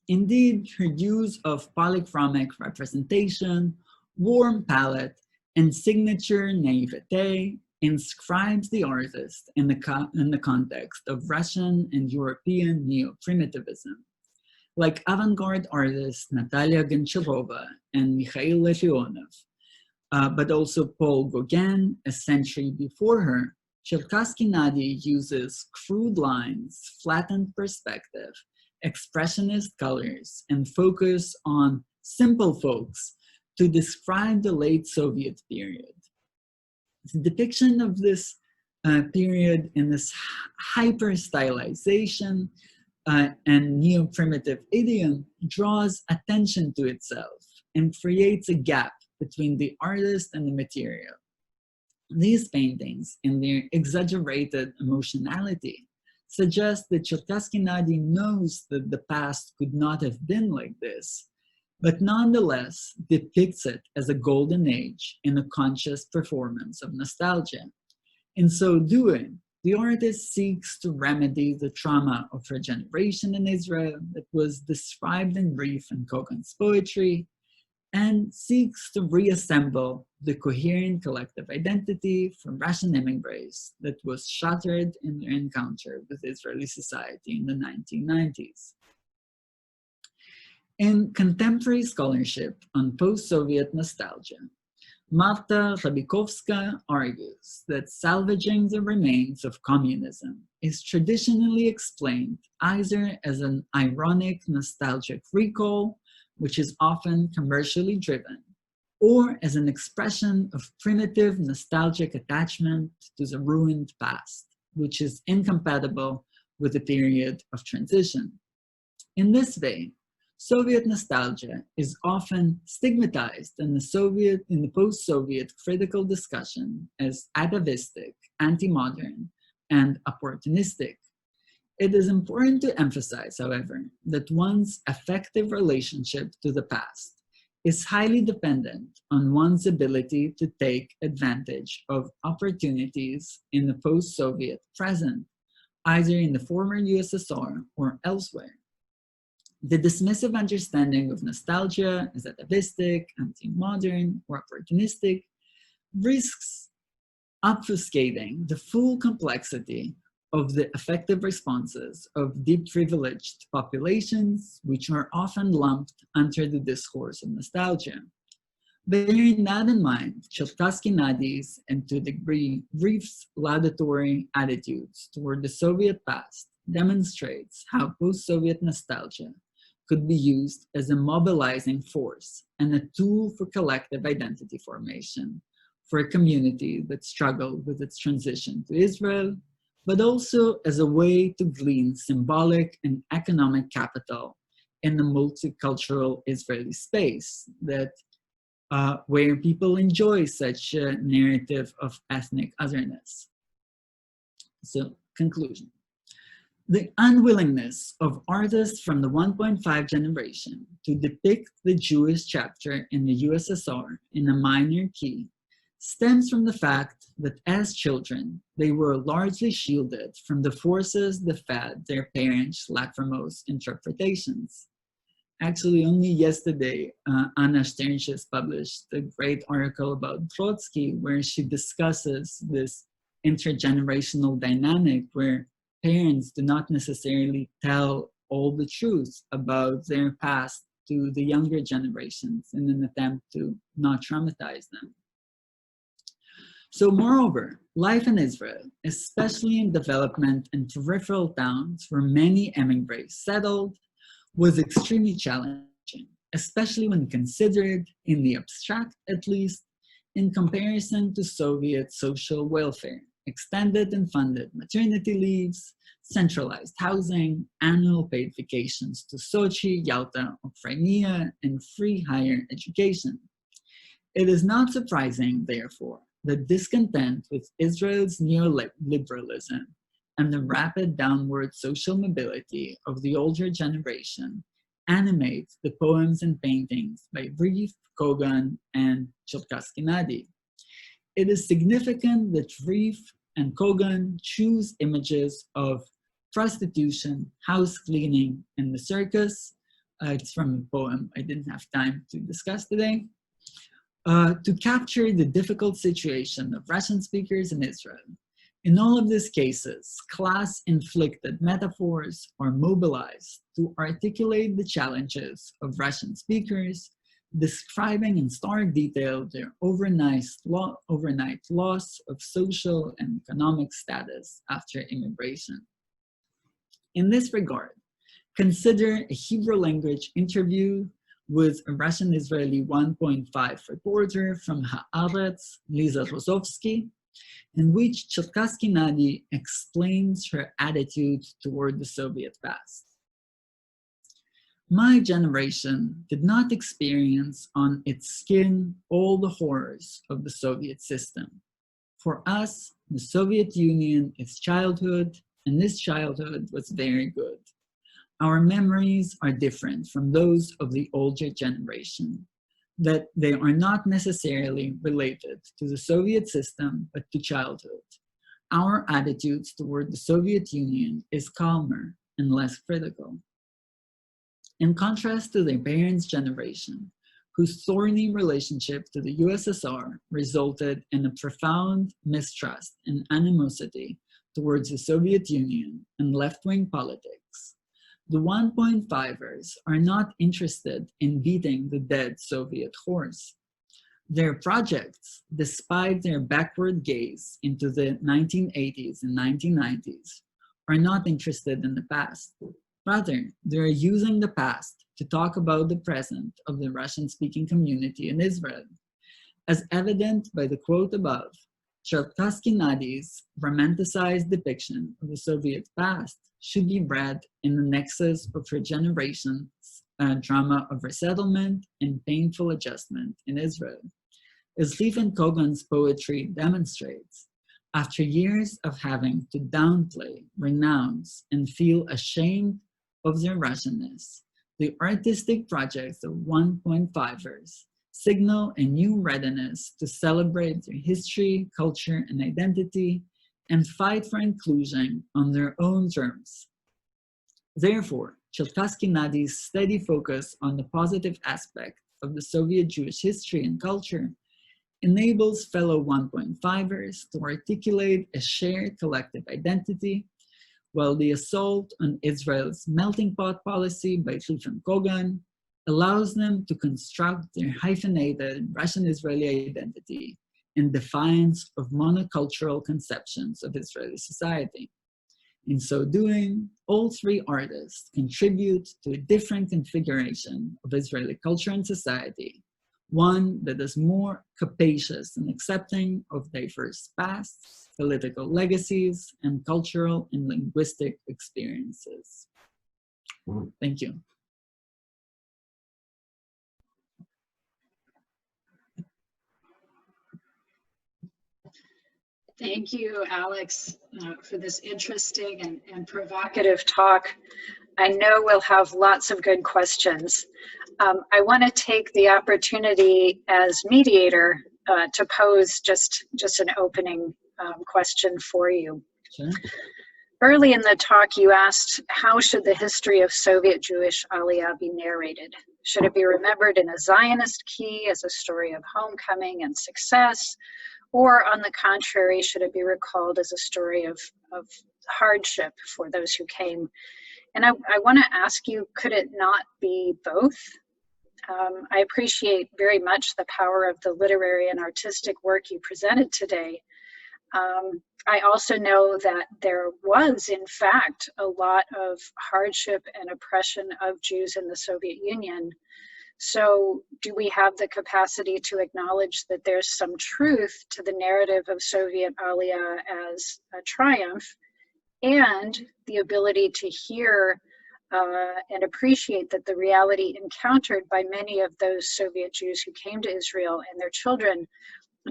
Speaker 2: Indeed, her use of polychromic representation, warm palette, and signature naivete inscribes the artist in the context of Russian and European neo-primitivism. Like avant-garde artists Natalia Goncharova and Mikhail Lefionov, but also Paul Gauguin a century before her, Cherkassky-Nadi uses crude lines, flattened perspective, expressionist colors, and focus on simple folks to describe the late Soviet period. The depiction of this period in this hyper-stylization and neo-primitive idiom draws attention to itself and creates a gap between the artist and the material. These paintings, in their exaggerated emotionality, suggest that Cherkassky-Nadi knows that the past could not have been like this, but nonetheless depicts it as a golden age in a conscious performance of nostalgia. In so doing, the artist seeks to remedy the trauma of her generation in Israel that was described in brief in Kogan's poetry, and seeks to reassemble the coherent collective identity from Russian immigrants that was shattered in their encounter with Israeli society in the 1990s. In contemporary scholarship on post-Soviet nostalgia, Marta Rabikovska argues that salvaging the remains of communism is traditionally explained either as an ironic nostalgic recall, which is often commercially driven, or as an expression of primitive nostalgic attachment to the ruined past, which is incompatible with the period of transition. In this vein, Soviet nostalgia is often stigmatized in the post-Soviet critical discussion as atavistic, anti-modern, and opportunistic. It is important to emphasize, however, that one's affective relationship to the past is highly dependent on one's ability to take advantage of opportunities in the post-Soviet present, either in the former USSR or elsewhere. The dismissive understanding of nostalgia as atavistic, anti-modern, or opportunistic risks obfuscating the full complexity of the affective responses of deprivileged populations, which are often lumped under the discourse of nostalgia. Bearing that in mind, Cherkassky-Nadi's, and to a degree, Brief's laudatory attitudes toward the Soviet past demonstrates how post-Soviet nostalgia could be used as a mobilizing force and a tool for collective identity formation for a community that struggled with its transition to Israel, but also as a way to glean symbolic and economic capital in the multicultural Israeli space that where people enjoy such a narrative of ethnic otherness. So, conclusion. The unwillingness of artists from the 1.5 generation to depict the Jewish chapter in the USSR in a minor key stems from the fact that as children, they were largely shielded from the forces that fed their parents' lachrymose interpretations. Actually, only yesterday, Anna Sternschus published a great article about Trotsky, where she discusses this intergenerational dynamic where parents do not necessarily tell all the truth about their past to the younger generations in an attempt to not traumatize them. So moreover, life in Israel, especially in development and peripheral towns where many emigres settled, was extremely challenging, especially when considered, in the abstract at least, in comparison to Soviet social welfare, extended and funded maternity leaves, centralized housing, annual paid vacations to Sochi, Yalta, or Crimea, and free higher education. It is not surprising, therefore, that discontent with Israel's neoliberalism and the rapid downward social mobility of the older generation animates the poems and paintings by Brief, Kogan, and Cherkassky-Nadi. It is significant that Brief and Kogan choose images of prostitution, house cleaning, and the circus. It's from a poem I didn't have time to discuss today. To capture the difficult situation of Russian speakers in Israel. In all of these cases, class-inflicted metaphors are mobilized to articulate the challenges of Russian speakers, describing in stark detail their overnight loss of social and economic status after immigration. In this regard, consider a Hebrew language interview with a Russian-Israeli 1.5 reporter from Haaretz, Liza Rozovsky, in which Cherkassky-Nadi explains her attitude toward the Soviet past. My generation did not experience on its skin all the horrors of the Soviet system. For us, the Soviet Union is childhood, and this childhood was very good. Our memories are different from those of the older generation, that they are not necessarily related to the Soviet system, but to childhood. Our attitudes toward the Soviet Union is calmer and less critical. In contrast to their parents' generation, whose thorny relationship to the USSR resulted in a profound mistrust and animosity towards the Soviet Union and left-wing politics, the 1.5ers are not interested in beating the dead Soviet horse. Their projects, despite their backward gaze into the 1980s and 1990s, are not interested in the past. Rather, they are using the past to talk about the present of the Russian-speaking community in Israel. As evident by the quote above, Cherkassky-Nadi's romanticized depiction of the Soviet past should be read in the nexus of her generation's drama of resettlement and painful adjustment in Israel. As Stephen Kogan's poetry demonstrates, after years of having to downplay, renounce, and feel ashamed of their Russianness, the artistic projects of 1.5ers signal a new readiness to celebrate their history, culture, and identity, and fight for inclusion on their own terms. Therefore, Cherkassky-Nadi's steady focus on the positive aspect of the Soviet Jewish history and culture enables fellow 1.5ers to articulate a shared collective identity, while the assault on Israel's melting pot policy by Stephen Kogan allows them to construct their hyphenated Russian-Israeli identity in defiance of monocultural conceptions of Israeli society. In so doing, all three artists contribute to a different configuration of Israeli culture and society, one that is more capacious and accepting of diverse pasts, political legacies, and cultural and linguistic experiences. Thank you.
Speaker 1: Thank you, Alex, for this interesting and provocative talk. I know we'll have lots of good questions. I want to take the opportunity as mediator to pose just an opening question for you.
Speaker 2: Sure.
Speaker 1: Early in the talk, you asked, how should the history of Soviet Jewish Aliyah be narrated? Should it be remembered in a Zionist key as a story of homecoming and success? Or on the contrary, should it be recalled as a story of hardship for those who came? And I want to ask you, could it not be both? I appreciate very much the power of the literary and artistic work you presented today. I also know that there was, in fact, a lot of hardship and oppression of Jews in the Soviet Union. So do we have the capacity to acknowledge that there's some truth to the narrative of Soviet Aliyah as a triumph, and the ability to hear and appreciate that the reality encountered by many of those Soviet Jews who came to Israel and their children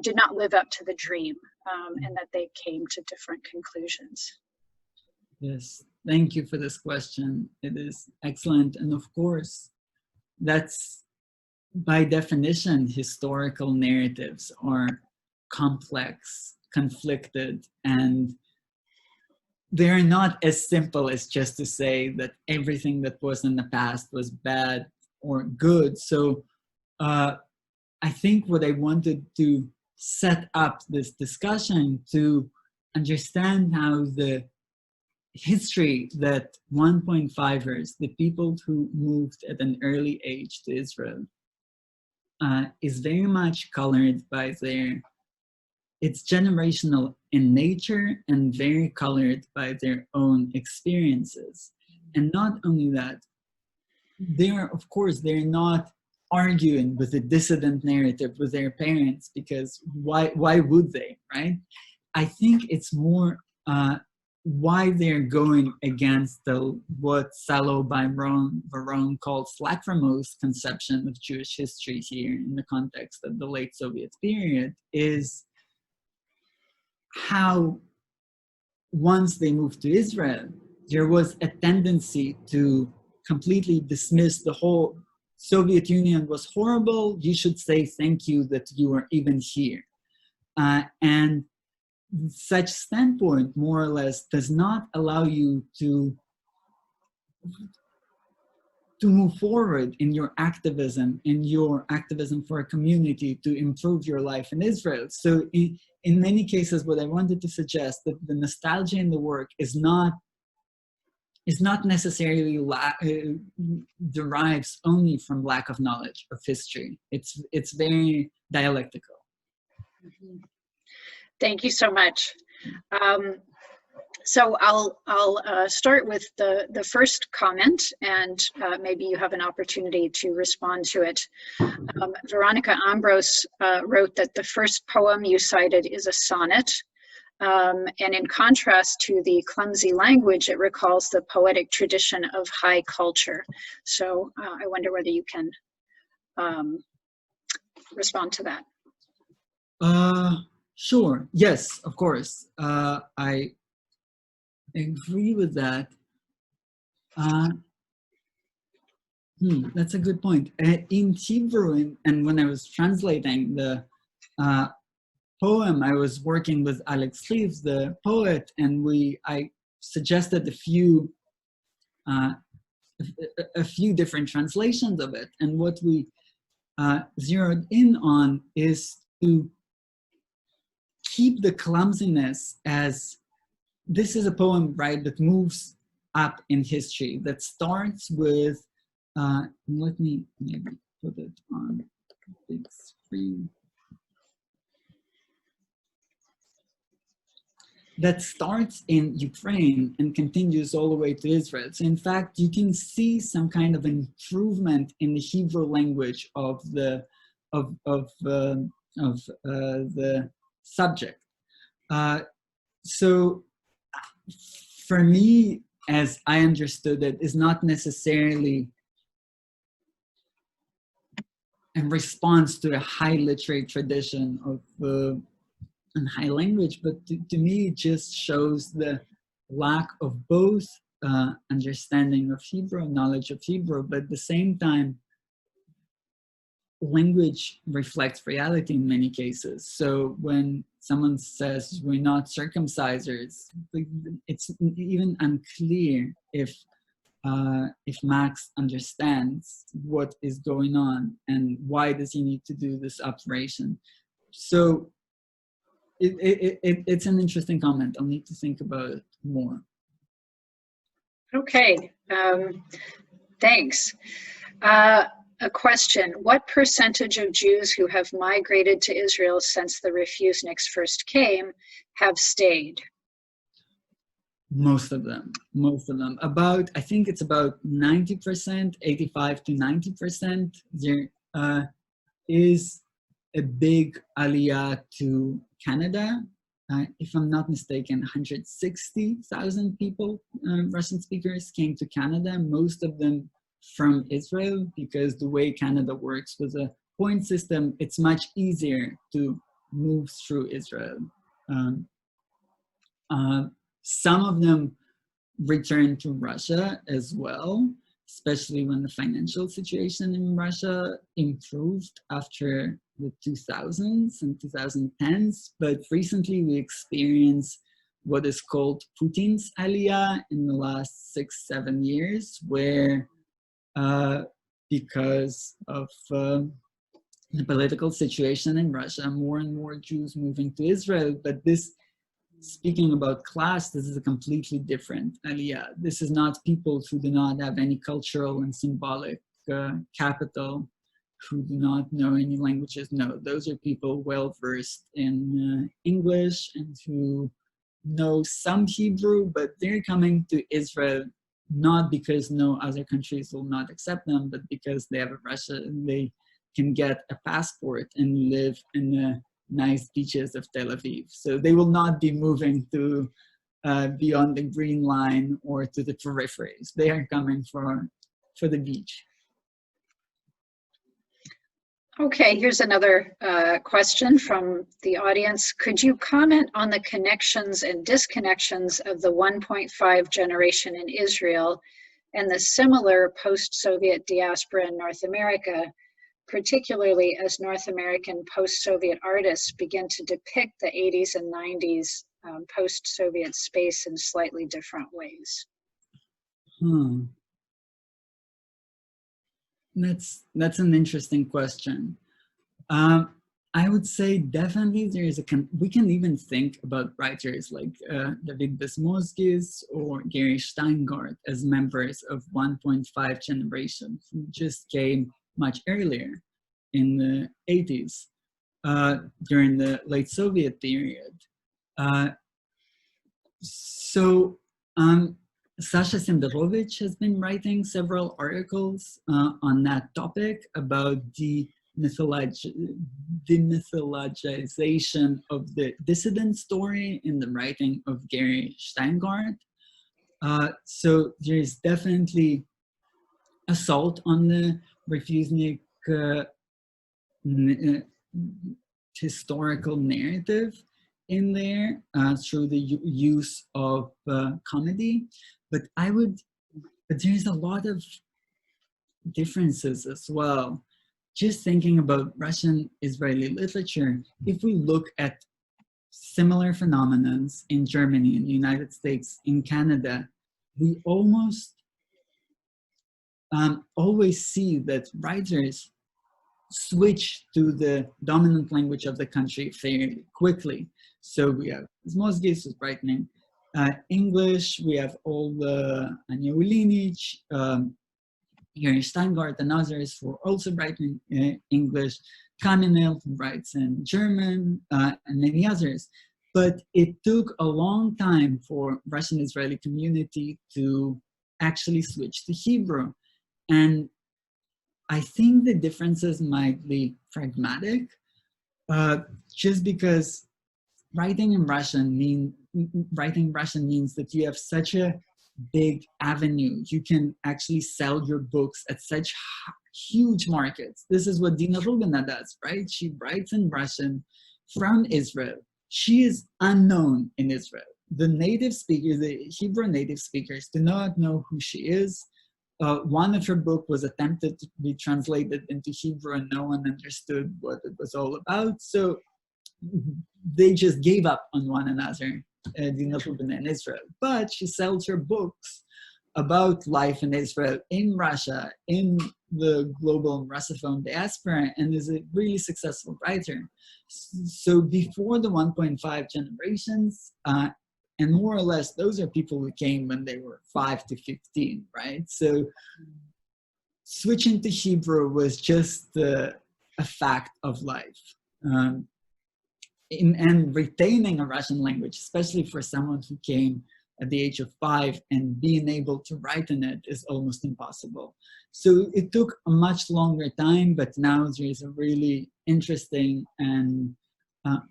Speaker 1: did not live up to the dream, and that they came to different conclusions?
Speaker 2: Yes, thank you for this question. It is excellent. And of course, that's by definition, historical narratives are complex, conflicted, and they're not as simple as just to say that everything that was in the past was bad or good. So I think what I wanted to set up this discussion to understand how the history that 1.5ers, the people who moved at an early age to Israel, is very much colored by it's generational in nature and very colored by their own experiences. And not only that, of course, they're not arguing with the dissident narrative with their parents, because why would they, right? I think it's more why they're going against what Salo Varone calls lachrymose conception of Jewish history here in the context of the late Soviet period is how once they moved to Israel, there was a tendency to completely dismiss the whole Soviet Union was horrible. You should say thank you that you are even here. And such standpoint, more or less, does not allow you to move forward in your activism for a community to improve your life in Israel. So in many cases, what I wanted to suggest that the nostalgia in the work is not necessarily derives only from lack of knowledge of history. It's very dialectical.
Speaker 1: Mm-hmm. Thank you so much. So I'll start with the first comment, and maybe you have an opportunity to respond to it. Veronica Ambros wrote that the first poem you cited is a sonnet, and in contrast to the clumsy language, it recalls the poetic tradition of high culture. So I wonder whether you can respond to that.
Speaker 2: Sure. Yes, of course. I agree with that. That's a good point. In Hebrew, and when I was translating the poem, I was working with Alex Sleeves, the poet, and I suggested a few different translations of it. And what we zeroed in on is to keep the clumsiness as this is a poem, right, that moves up in history, that starts with, let me maybe put it on the big screen. That starts in Ukraine and continues all the way to Israel. So in fact, you can see some kind of improvement in the Hebrew language of the subject. So for me, as I understood it, is not necessarily in response to a high literary tradition of and high language, but to me it just shows the lack of both understanding of Hebrew, knowledge of Hebrew, but at the same time, language reflects reality in many cases. So when someone says we're not circumcisers, it's even unclear if Max understands what is going on and why does he need to do this operation. So it's an interesting comment. I'll need to think about it more.
Speaker 1: Okay, thanks. A question, what percentage of Jews who have migrated to Israel since the refuseniks first came have stayed?
Speaker 2: Most of them. I think it's about 90%, 85 to 90%. There is a big aliyah to Canada. If I'm not mistaken, 160,000 people, Russian speakers, came to Canada, most of them from Israel, because the way Canada works with a point system, it's much easier to move through Israel. Some of them returned to Russia as well, especially when the financial situation in Russia improved after the 2000s and 2010s. But recently we experienced what is called Putin's Aliyah in the last 6-7 years, where because of the political situation in Russia, more and more Jews moving to Israel. But this, speaking about class, this is a completely different aliyah. This is not people who do not have any cultural and symbolic capital, who do not know any languages. No, those are people well versed in English and who know some Hebrew, but they're coming to Israel not because no other countries will not accept them, but because they have a Russia and they can get a passport and live in the nice beaches of Tel Aviv. So they will not be moving to beyond the green line or to the peripheries. They are coming for the beach.
Speaker 1: Okay, here's another question from the audience. Could you comment on the connections and disconnections of the 1.5 generation in Israel and the similar post-Soviet diaspora in North America, particularly as North American post-Soviet artists begin to depict the 80s and 90s post-Soviet space in slightly different ways?
Speaker 2: That's an interesting question. I would say definitely there is we can even think about writers like David Moshkin or Gary Steingart as members of 1.5 generation who just came much earlier in the 80s during the late Soviet period. Sasha Senderovich has been writing several articles on that topic about the demythologization of the dissident story in the writing of Gary Steingart. So there is definitely assault on the refusnik historical narrative in there through the use of comedy. But there's a lot of differences as well. Just thinking about Russian-Israeli literature, if we look at similar phenomena in Germany, in the United States, in Canada, we almost always see that writers switch to the dominant language of the country fairly quickly. So we have Moshkin who's writing English, we have all the Anya Ulinich, Gary Steingart and others who are also writing English, Kamenel who writes in German, and many others. But it took a long time for Russian-Israeli community to actually switch to Hebrew. And I think the differences might be pragmatic, just because writing Russian means that you have such a big avenue. You can actually sell your books at such huge markets. This is what Dina Rubina does, right? She writes in Russian from Israel. She is unknown in Israel. The native speakers, the Hebrew native speakers, do not know who she is. One of her books was attempted to be translated into Hebrew and no one understood what it was all about. So they just gave up on one another, Dina Rubina in Israel. But she sells her books about life in Israel, in Russia, in the global Russophone diaspora, and is a really successful writer. So before the 1.5 generations, and more or less, those are people who came when they were 5 to 15, right? So switching to Hebrew was just a fact of life. And retaining a Russian language, especially for someone who came at the age of 5 and being able to write in it is almost impossible. So it took a much longer time, but now there is a really interesting and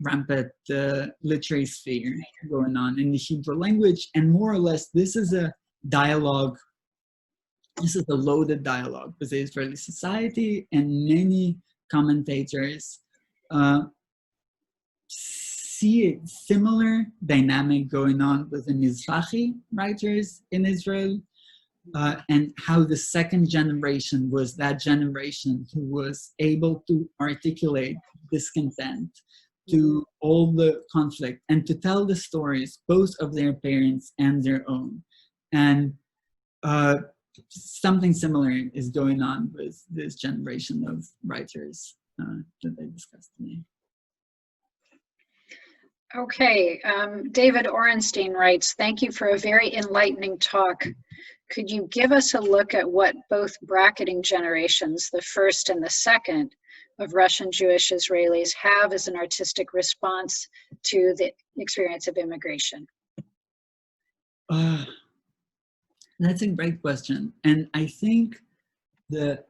Speaker 2: rampant literary sphere going on in the Hebrew language. And more or less, this is a dialogue, this is a loaded dialogue with the Israeli society, and many commentators see a similar dynamic going on with the Mizrahi writers in Israel, and how the second generation was that generation who was able to articulate discontent to all the conflict and to tell the stories both of their parents and their own. And something similar is going on with this generation of writers that I discussed today.
Speaker 1: Okay, David Orenstein writes, thank you for a very enlightening talk. Could you give us a look at what both bracketing generations, the first and the second, of Russian Jewish Israelis have as an artistic response to the experience of immigration?
Speaker 2: That's a great question. And I think the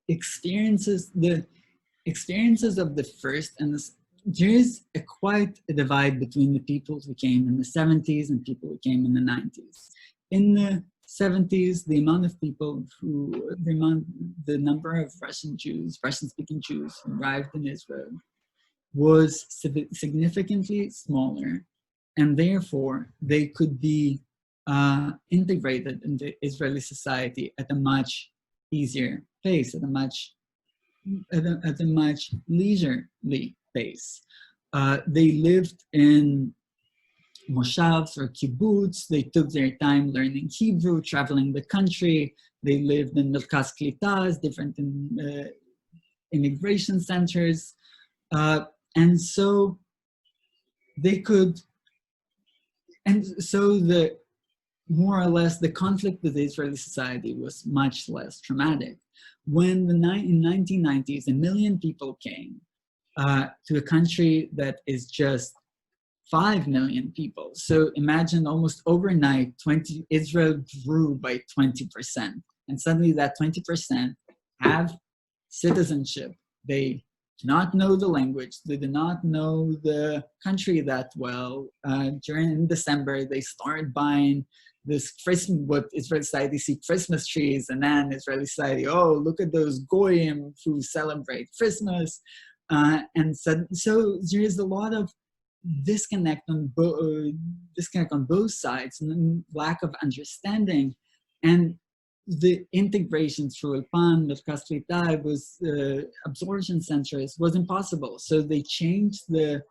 Speaker 2: experiences of the first and there is quite a divide between the people who came in the 70s and people who came in the 90s. In the 70s, the amount of people the number of Russian-speaking Jews who arrived in Israel was significantly smaller, and therefore they could be integrated into Israeli society at a much easier pace, at a much leisurely pace. They lived in moshavs or kibbutz. They took their time learning Hebrew, traveling the country. They lived in Merkaz Klitas, different immigration centers. And so they could, and so the more or less the conflict with Israeli society was much less traumatic. When in 1990s, 1 million people came to a country that is just 5 million people. So imagine almost overnight, Israel grew by 20%. And suddenly that 20% have citizenship. They do not know the language. They do not know the country that well. During December, they started buying this Christmas, what Israeli society see Christmas trees, and then Israeli society, oh, look at those goyim who celebrate Christmas. And so there is a lot of disconnect on both sides, and lack of understanding, and the integration through Ulpan, Merkaz Klita, was absorption centers was impossible. So they changed the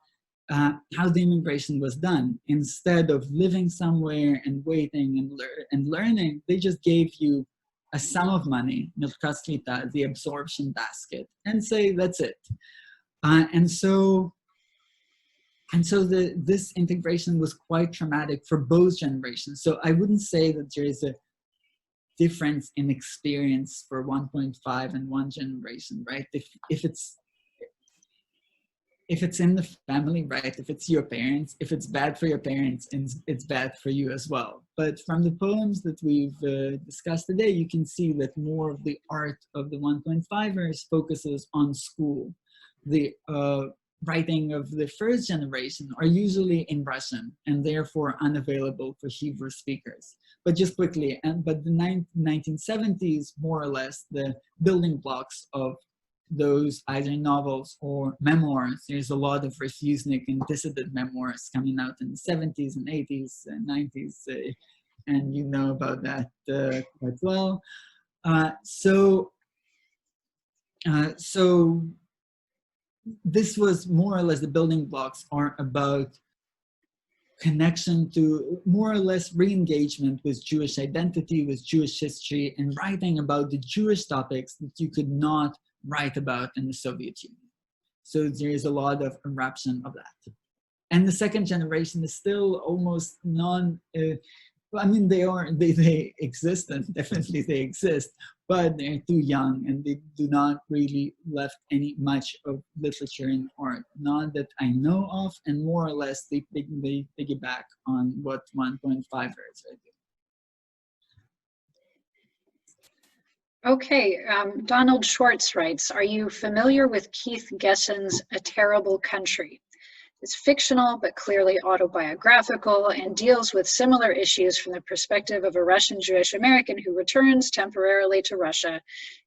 Speaker 2: how the immigration was done. Instead of living somewhere and waiting and learning, they just gave you a sum of money, Merkaz Klita, the absorption basket, and say that's it. And so this integration was quite traumatic for both generations. So I wouldn't say that there is a difference in experience for 1.5 and one generation, right? If it's in the family, right? If it's your parents, if it's bad for your parents, it's bad for you as well. But from the poems that we've discussed today, you can see that more of the art of the 1.5ers focuses on school. The writing of the first generation are usually in Russian and therefore unavailable for Hebrew speakers. But just quickly, but the 1970s, more or less, the building blocks of those either novels or memoirs. There's a lot of refusnik and dissident memoirs coming out in the 70s and 80s and 90s, and you know about that quite well. So this was more or less the building blocks are about connection to more or less re-engagement with Jewish identity, with Jewish history, and writing about the Jewish topics that you could not write about in the Soviet Union. So there is a lot of eruption of that. And the second generation is still almost I mean, they exist, and definitely they exist, but they're too young and they do not really left any much of literature and art, not that I know of, and more or less they piggyback on what 1.5ers are doing.
Speaker 1: Okay, Donald Schwartz writes, are you familiar with Keith Gesson's A Terrible Country? It's fictional, but clearly autobiographical, and deals with similar issues from the perspective of a Russian Jewish American who returns temporarily to Russia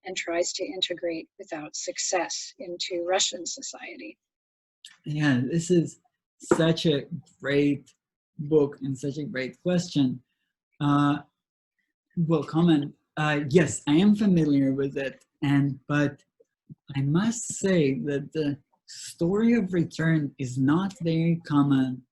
Speaker 1: and tries to integrate without success into Russian society.
Speaker 2: Yeah, this is such a great book and such a great question. Well, comment. Yes, I am familiar with it, but I must say that the story of return is not very common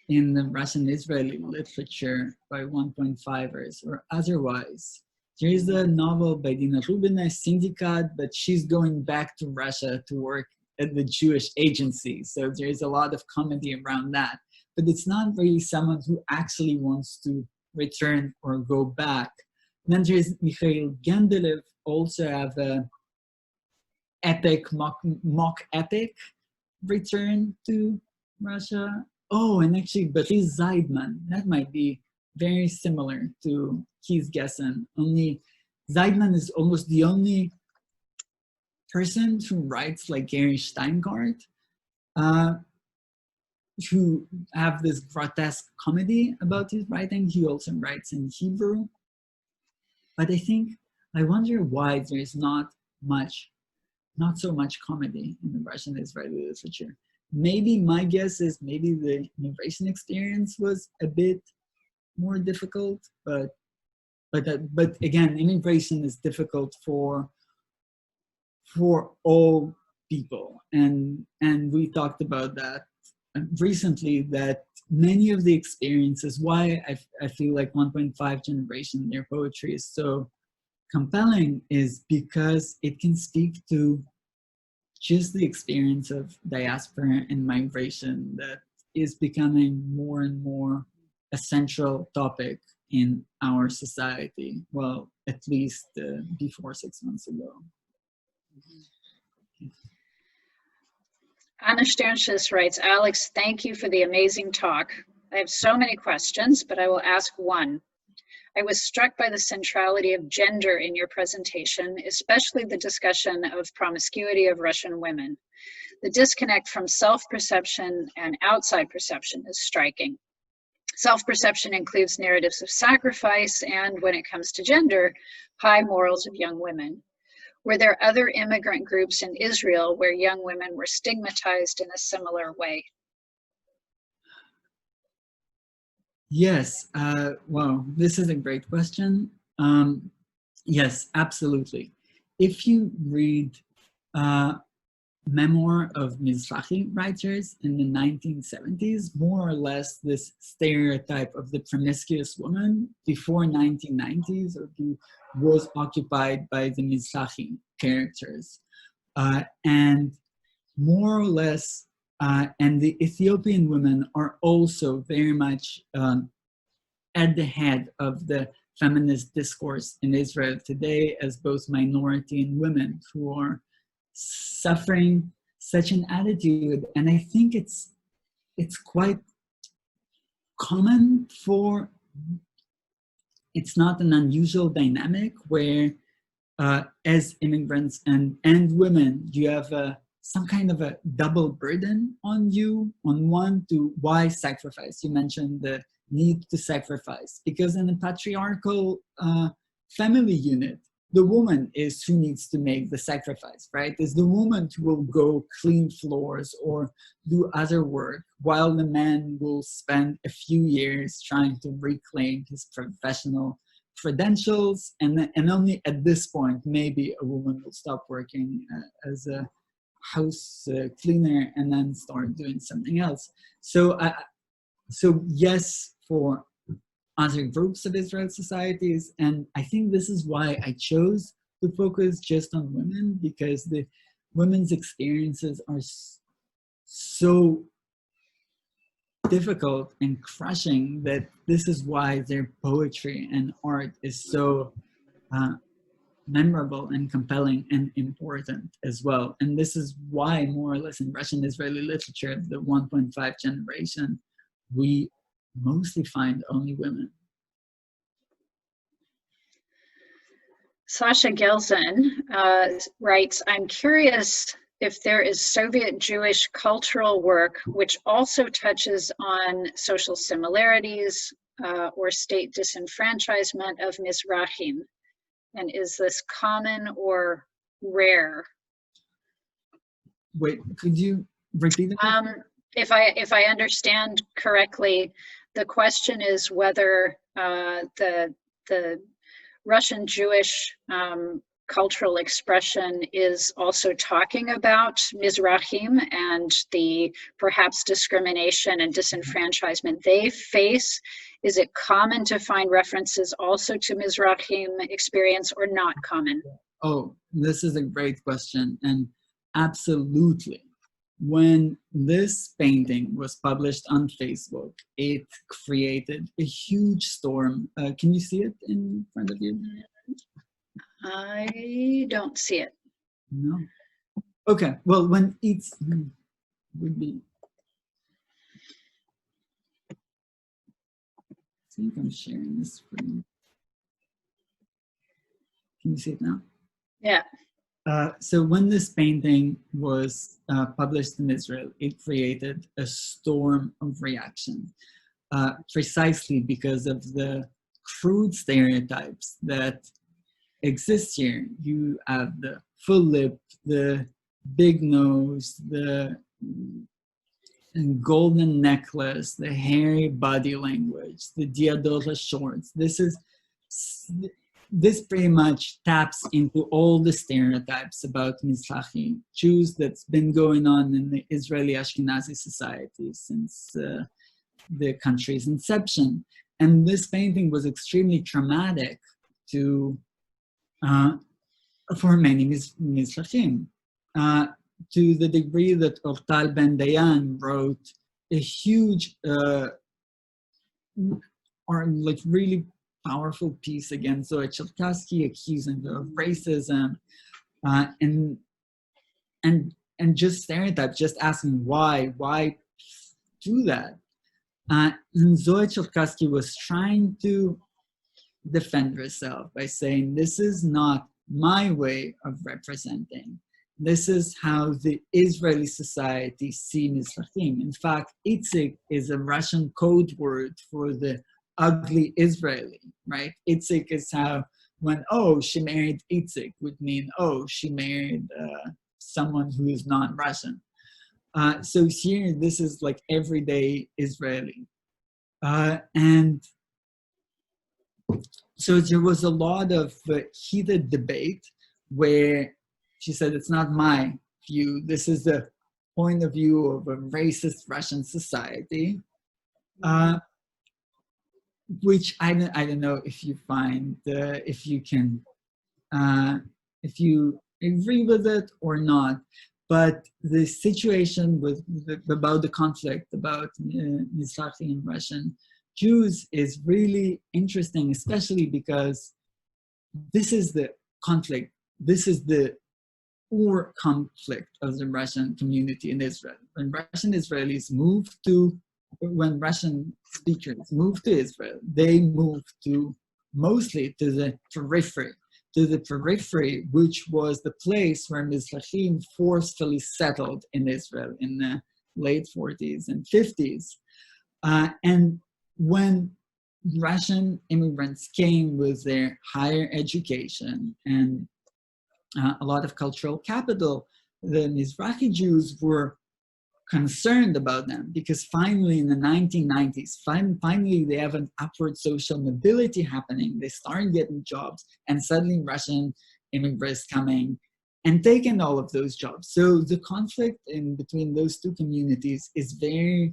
Speaker 2: in the Russian-Israeli literature by 1.5ers or otherwise. There is a novel by Dina Rubina, Syndicate, but she's going back to Russia to work at the Jewish agency. So there is a lot of comedy around that. But it's not really someone who actually wants to return or go back. And then there's Mikhail Gendelev, also have a epic, mock epic return to Russia. Oh, and actually Boris Zeidman, that might be very similar to Keith Gesson, only Zeidman is almost the only person who writes like Gary Steingart, who have this grotesque comedy about his writing. He also writes in Hebrew. But I wonder why there's not so much comedy in the Russian Israeli literature. Maybe my guess is maybe the immigration experience was a bit more difficult, but again, immigration is difficult for all people, and we talked about that recently, that many of the experiences, why I feel like 1.5 generation, their poetry is so compelling, is because it can speak to just the experience of diaspora and migration that is becoming more and more a central topic in our society. Well, at least before 6 months ago.
Speaker 1: Anna Sternschus writes, Alex, thank you for the amazing talk. I have so many questions, but I will ask one. I was struck by the centrality of gender in your presentation, especially the discussion of promiscuity of Russian women. The disconnect from self-perception and outside perception is striking. Self-perception includes narratives of sacrifice and, when it comes to gender, high morals of young women. Were there other immigrant groups in Israel where young women were stigmatized in a similar way?
Speaker 2: Yes, wow, this is a great question. Yes, absolutely. If you read memoir of Mizrahi writers in the 1970s, more or less this stereotype of the promiscuous woman before 1990s was occupied by the Mizrahi characters. And more or less, and the Ethiopian women are also very much at the head of the feminist discourse in Israel today as both minority and women who are suffering such an attitude. And I think it's quite common for, it's not an unusual dynamic where as immigrants and women, you have some kind of a double burden on you. On one, to why sacrifice? You mentioned the need to sacrifice, because in a patriarchal family unit, the woman is who needs to make the sacrifice, right? It's the woman who will go clean floors or do other work, while the man will spend a few years trying to reclaim his professional credentials, and only at this point, maybe a woman will stop working as a house cleaner and then start doing something else. So yes, for other groups of Israel societies, and I think this is why I chose to focus just on women, because the women's experiences are so difficult and crushing that this is why their poetry and art is so memorable and compelling and important as well. And this is why, more or less, in Russian Israeli literature, the 1.5 generation, we mostly find only women.
Speaker 1: Sasha Gelsen writes, I'm curious if there is Soviet Jewish cultural work which also touches on social similarities or state disenfranchisement of Mizrahim, and is this common or rare?
Speaker 2: Wait, could you repeat that?
Speaker 1: If I understand correctly, the question is whether the Russian Jewish cultural expression is also talking about Mizrahim and the perhaps discrimination and disenfranchisement they face. Is it common to find references also to Mizrahim experience, or not common?
Speaker 2: Oh, this is a great question, and absolutely. When this painting was published on Facebook, it created a huge storm. Can you see it in front of you?
Speaker 1: I don't see it.
Speaker 2: No. Okay. Well, when it's would be. I think I'm sharing this screen. Can you see it now?
Speaker 1: Yeah.
Speaker 2: So when this painting was published in Israel, it created a storm of reaction, precisely because of the crude stereotypes that exist here. You have the full lip, the big nose, the golden necklace, the hairy body language, the diadora shorts. This pretty much taps into all the stereotypes about Mizrahi Jews that's been going on in the Israeli Ashkenazi society since the country's inception. And this painting was extremely traumatic for many Mizrahim, to the degree that Ortal Ben Dayan wrote a huge, or like really powerful piece against Zoe Cherkassky, accusing her of racism, and just stereotype, just asking why do that? And Zoe Cherkassky was trying to defend herself by saying, this is not my way of representing. This is how the Israeli society sees Mizrahim. In fact, Itzik is a Russian code word for the ugly Israeli, right? Itzik is how, when, oh, she married Itzik, would mean, oh, she married someone who is non-Russian. So here, this is like everyday Israeli. And so there was a lot of heated debate where she said, it's not my view. This is the point of view of a racist Russian society, which I don't know if you find, if you agree with it or not. But the situation about the conflict about Mizrahi and Russian Jews is really interesting, especially because this is the conflict. This is the conflict of the Russian community in Israel. When Russian Israelis when Russian speakers move to Israel, they move mostly to the periphery, which was the place where Mizrahim forcefully settled in Israel in the late 40s and 50s. And when Russian immigrants came with their higher education and a lot of cultural capital, the Mizrahi Jews were concerned about them because finally in the 1990s, finally they have an upward social mobility happening. They start getting jobs, and suddenly Russian immigrants coming and taking all of those jobs. So the conflict in between those two communities is there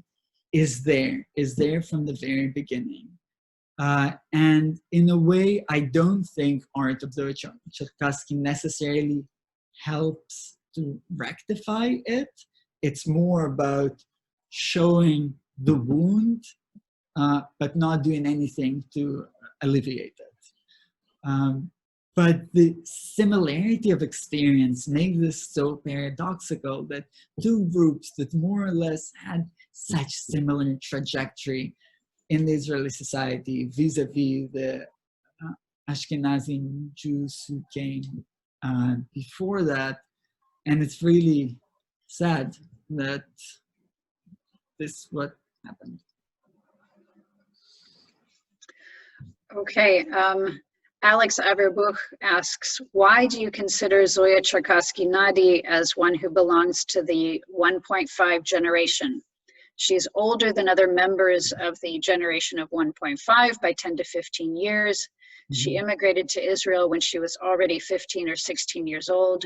Speaker 2: from the very beginning. And in a way, I don't think art of Zoe Cherkassky necessarily helps to rectify it. It's more about showing the wound, but not doing anything to alleviate it. But the similarity of experience makes this so paradoxical that two groups that more or less had such similar trajectory in the Israeli society vis-a-vis the Ashkenazi Jews who came before that. And it's really sad that this is what happened.
Speaker 1: Okay, Alex Averbuch asks, why do you consider Zoya Cherkassky Nadi as one who belongs to the 1.5 generation? She's older than other members of the generation of 1.5 by 10 to 15 years. Mm-hmm. She immigrated to Israel when she was already 15 or 16 years old.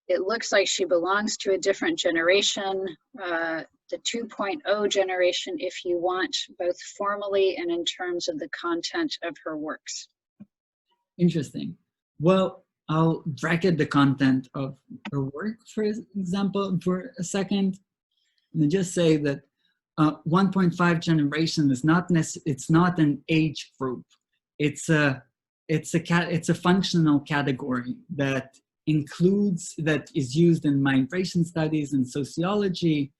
Speaker 1: It looks like she belongs to a different generation, the 2.0 generation, if you want, both formally and in terms of the content of her works. Interesting.
Speaker 2: Well, I'll bracket the content of her work, for example, for a second, and just say that 1.5 generation is it's not an age group. It's a functional category that is used in migration studies and sociology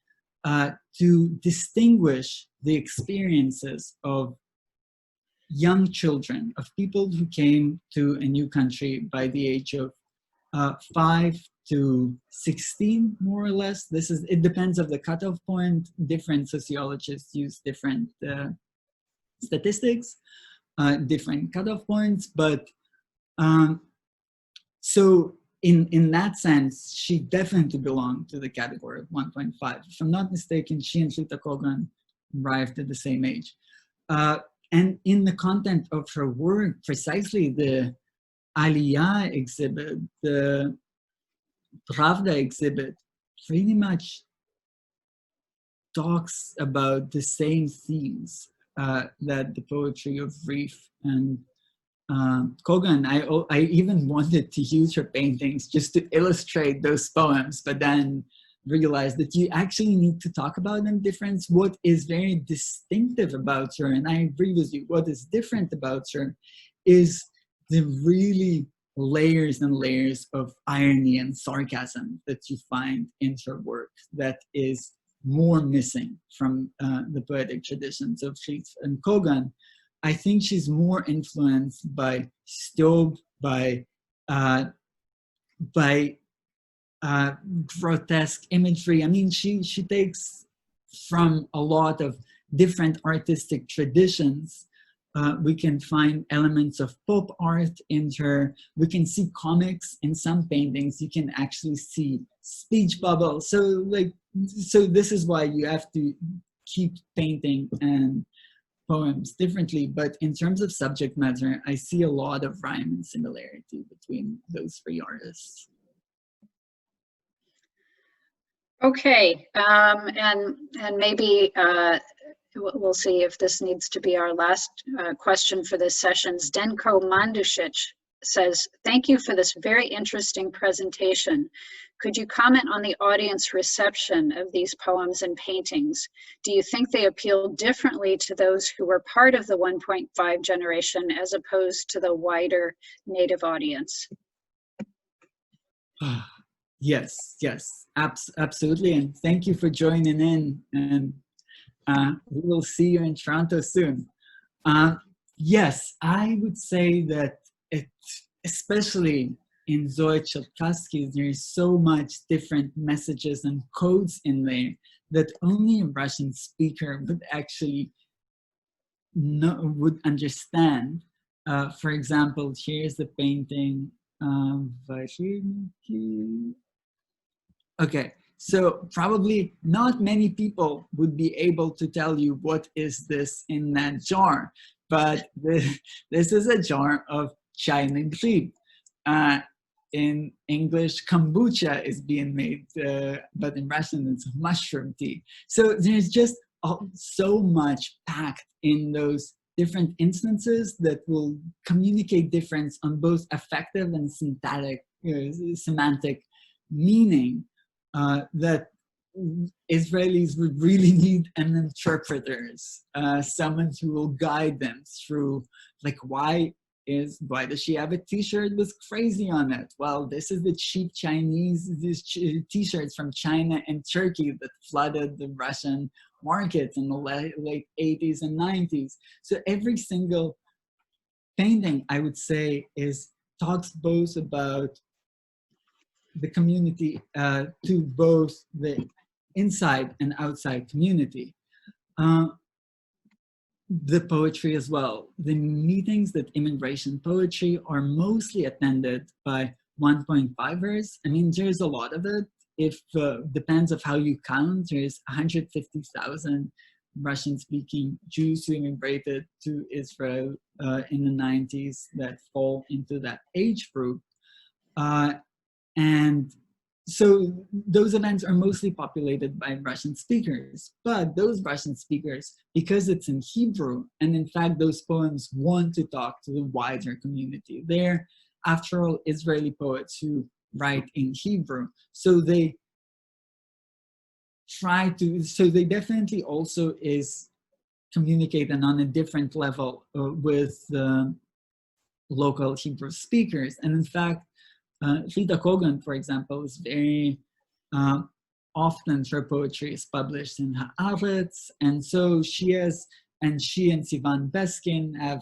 Speaker 2: to distinguish the experiences of young children, of people who came to a new country by the age of 5 to 16, more or less. It depends of the cutoff point. Different sociologists use different statistics, different cutoff points, but so in that sense, she definitely belonged to the category of 1.5. If I'm not mistaken, she and Rita Kogan arrived at the same age. And in the content of her work, precisely the Aliyah exhibit, the Pravda exhibit, pretty much talks about the same themes that the poetry of Rif and Kogan. I even wanted to use her paintings just to illustrate those poems, but then realized that you actually need to talk about them different. What is very distinctive about her, and I agree with you, what is different about her is the really layers and layers of irony and sarcasm that you find in her work that is more missing from the poetic traditions of Rif and Kogan. I think she's more influenced by Stobe, by grotesque imagery. I mean, she takes from a lot of different artistic traditions. We can find elements of pop art in her. We can see comics in some paintings. You can actually see speech bubbles. So this is why you have to keep painting and poems differently. But in terms of subject matter, I see a lot of rhyme and similarity between those three artists.
Speaker 1: Okay, and maybe we'll see if this needs to be our last question for this session. Zdenko Mandušić says, thank you for this very interesting presentation. Could you comment on the audience reception of these poems and paintings? Do you think they appeal differently to those who were part of the 1.5 generation as opposed to the wider Native audience?
Speaker 2: Yes, absolutely. And thank you for joining in. And we will see you in Toronto soon. Yes, I would say that especially in Zoe Cherkassky, there is so much different messages and codes in there that only a Russian speaker would actually would understand. For example, here's the painting of okay, so probably not many people would be able to tell you what is this in that jar, but this is a jar of china grib. In English, kombucha is being made, but in Russian it's mushroom tea. So there's just so much packed in those different instances that will communicate difference on both affective and syntactic, semantic meaning. That Israelis would really need an interpreters, someone who will guide them through, like, why does she have a t-shirt with crazy on it? Well, this is the cheap Chinese t-shirts from China and Turkey that flooded the Russian markets in the late 80s and 90s. So every single painting, I would say, talks both about the community, to both the inside and outside community. The poetry as well. The meetings that immigration poetry are mostly attended by 1.5ers. I mean, there's a lot of it. If depends of how you count, there's 150,000 Russian-speaking Jews who immigrated to Israel in the 90s that fall into that age group. And so those events are mostly populated by Russian speakers, but those Russian speakers, because it's in Hebrew, and in fact those poems want to talk to the wider community. They're, after all, Israeli poets who write in Hebrew. So they definitely also is communicating on a different level with the local Hebrew speakers. And in fact, Rita Kogan, for example, is very often her poetry is published in Haaretz, and so she and Sivan Beskin have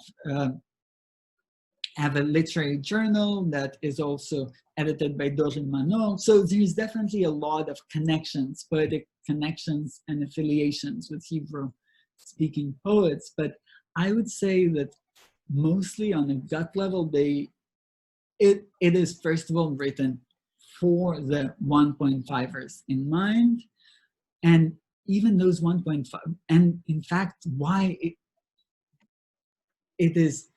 Speaker 2: have a literary journal that is also edited by Dorin Manor. So there's definitely a lot of connections, poetic connections and affiliations with Hebrew-speaking poets. But I would say that mostly on a gut level, it is first of all written for the 1.5ers in mind. And even those 1.5, and in fact, why it is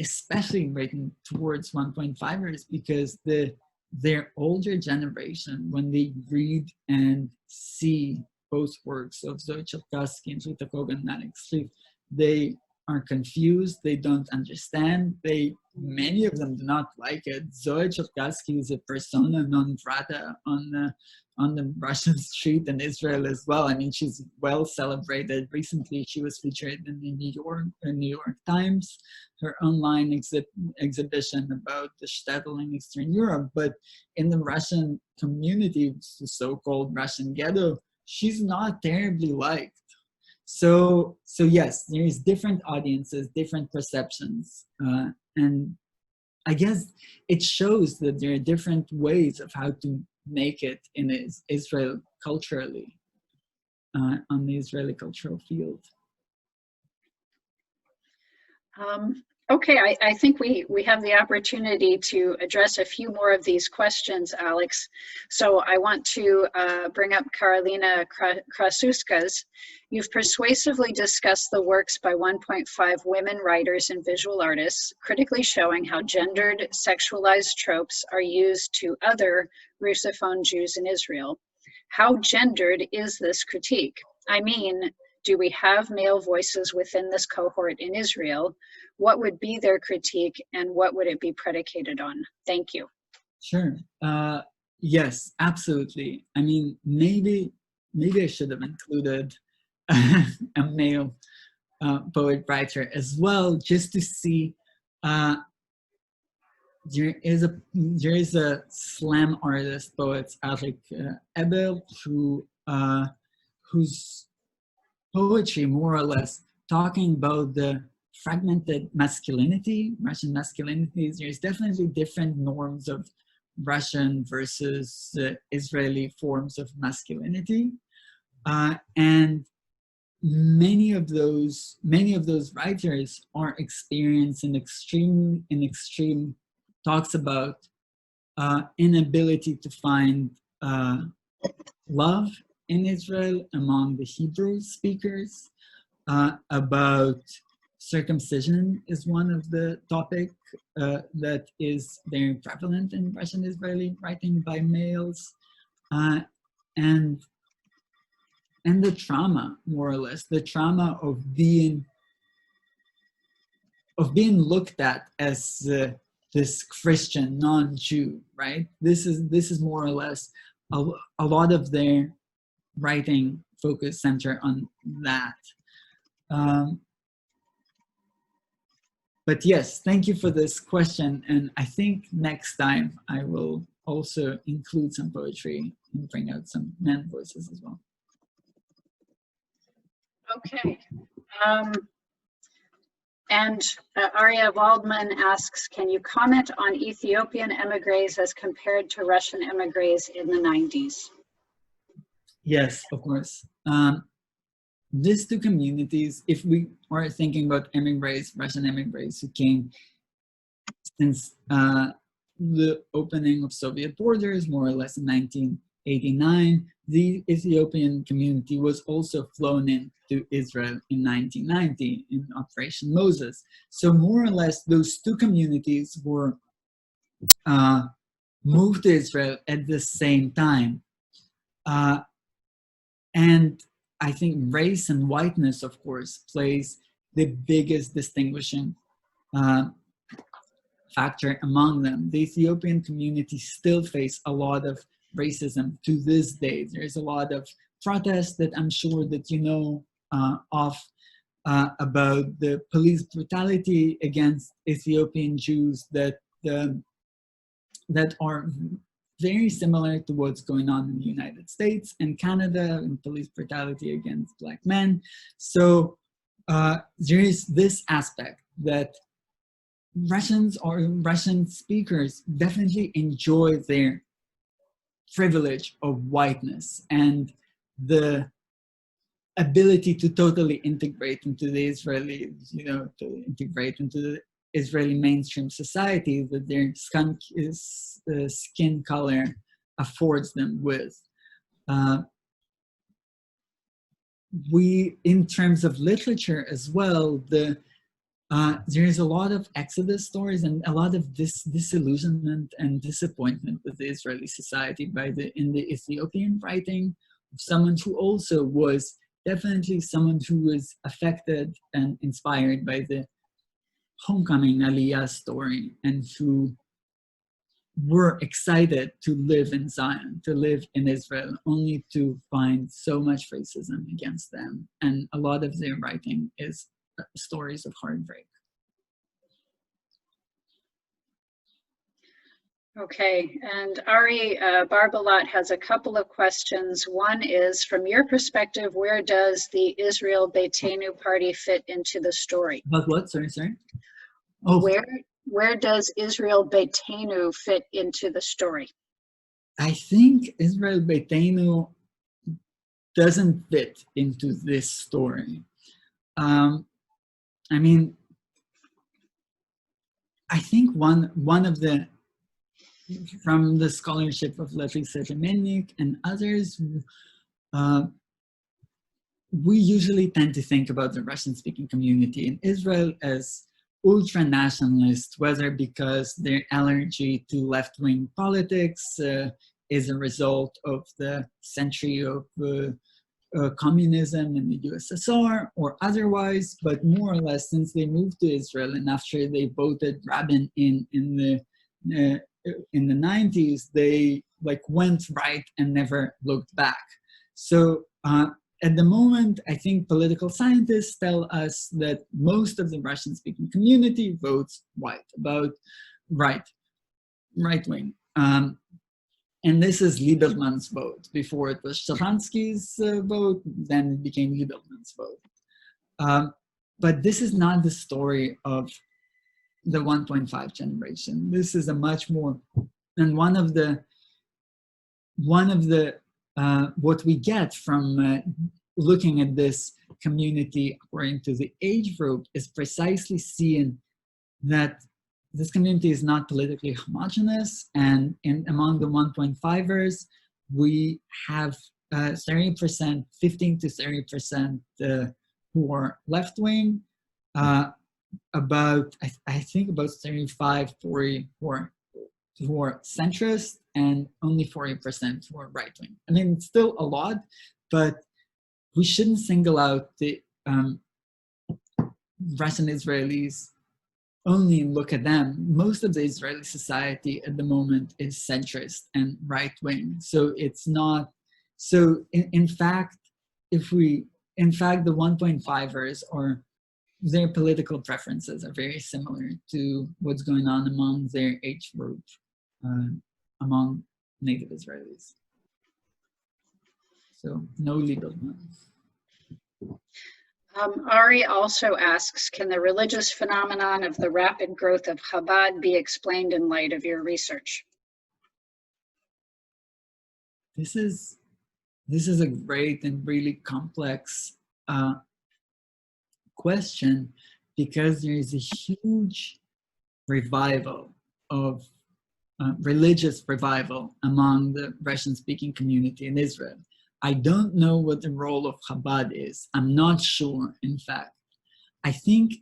Speaker 2: especially written towards 1.5ers, because their older generation, when they read and see both works of Zoe Cherkassky and Rita Kogan-Malik-Sliv, they are confused, they don't understand, many of them do not like it. Zoe Cherkassky is a persona non grata on the Russian street in Israel as well. I mean, she's well celebrated. Recently, she was featured in the New York Times, her online exhibition about the shtetl in Eastern Europe. But in the Russian community, the so-called Russian ghetto, she's not terribly liked. So yes, there is different audiences, different perceptions, and I guess it shows that there are different ways of how to make it in Israel culturally, on the Israeli cultural field.
Speaker 1: Okay, I think we have the opportunity to address a few more of these questions, Alex. So I want to bring up Karolina Krasuska's. You've persuasively discussed the works by 1.5 women writers and visual artists, critically showing how gendered, sexualized tropes are used to other Russophone Jews in Israel. How gendered is this critique? I mean, do we have male voices within this cohort in Israel? What would be their critique and what would it be predicated on? Thank you.
Speaker 2: Sure. Yes, absolutely. I mean, maybe I should have included a male poet writer as well, just to see. There is a slam artist, poet Arik Eber, whose poetry, more or less, talking about the fragmented masculinity, Russian masculinities. There's definitely different norms of Russian versus Israeli forms of masculinity, and many of those writers are experienced in extreme talks about inability to find love in Israel among the Hebrew speakers, about circumcision is one of the topic that is very prevalent in Russian Israeli writing by males, and the trauma, more or less, the trauma of being looked at as this Christian non-Jew, right? This is more or less a lot of their writing focus center on that. But yes, thank you for this question. And I think next time I will also include some poetry and bring out some men voices as well.
Speaker 1: Okay. And Arya Waldman asks, can you comment on Ethiopian emigres as compared to Russian emigres in the 90s?
Speaker 2: Yes, of course. These two communities, if we are thinking about emigres, Russian emigres who came since the opening of Soviet borders, more or less in 1989, the Ethiopian community was also flown into Israel in 1990 in Operation Moses. So more or less, those two communities were moved to Israel at the same time. And I think race and whiteness, of course, plays the biggest distinguishing factor among them. The Ethiopian community still face a lot of racism to this day. There's a lot of protests that I'm sure that you know of about the police brutality against Ethiopian Jews that are very similar to what's going on in the United States and Canada, and police brutality against Black men. So there is this aspect that Russians or Russian speakers definitely enjoy their privilege of whiteness and the ability to totally integrate into the Israeli, to integrate into the Israeli mainstream society that their skin color affords them with. In terms of literature as well, there is a lot of exodus stories and a lot of disillusionment and disappointment with the Israeli society in the Ethiopian writing of someone who also was definitely someone who was affected and inspired by the homecoming Aliyah story and who were excited to live in Zion, to live in Israel, only to find so much racism against them. And a lot of their writing is stories of heartbreak.
Speaker 1: Okay, and Ari Barbalat has a couple of questions. One is, from your perspective, where does the Israel Beitenu party fit into the story?
Speaker 2: But what? Sorry. Oh,
Speaker 1: where does Israel Beitenu fit into the story?
Speaker 2: I think Israel Beitenu doesn't fit into this story. I mean, I think one of the, from the scholarship of Levi Seremenik and others, we usually tend to think about the Russian-speaking community in Israel as ultra-nationalist, whether because their allergy to left-wing politics is a result of the century of communism in the USSR or otherwise, but more or less since they moved to Israel and after they voted Rabin in the 90s, they went right and never looked back. So at the moment, I think political scientists tell us that most of the Russian-speaking community votes white, about right-wing. And this is Lieberman's vote. Before it was Sharansky's vote, then it became Lieberman's vote. But this is not the story of the 1.5 generation. This is a much more, and one of the what we get from looking at this community according to the age group is precisely seeing that this community is not politically homogenous, and among the 1.5ers, we have 30%, 15 to 30% who are left-wing, about, I think about 35, 40 who are centrist, and only 40% who are right-wing. I mean, it's still a lot, but we shouldn't single out the Russian Israelis, only look at them. Most of the Israeli society at the moment is centrist and right-wing. So it's not, so in fact, the 1.5ers or their political preferences are very similar to what's going on among their age group, among native Israelis. So no legal ones.
Speaker 1: Ari also asks, can the religious phenomenon of the rapid growth of Chabad be explained in light of your research?
Speaker 2: This is a great and really complex question, because there is a huge revival of religious revival among the Russian-speaking community in Israel. I don't know what the role of Chabad is. I'm not sure, in fact. I think,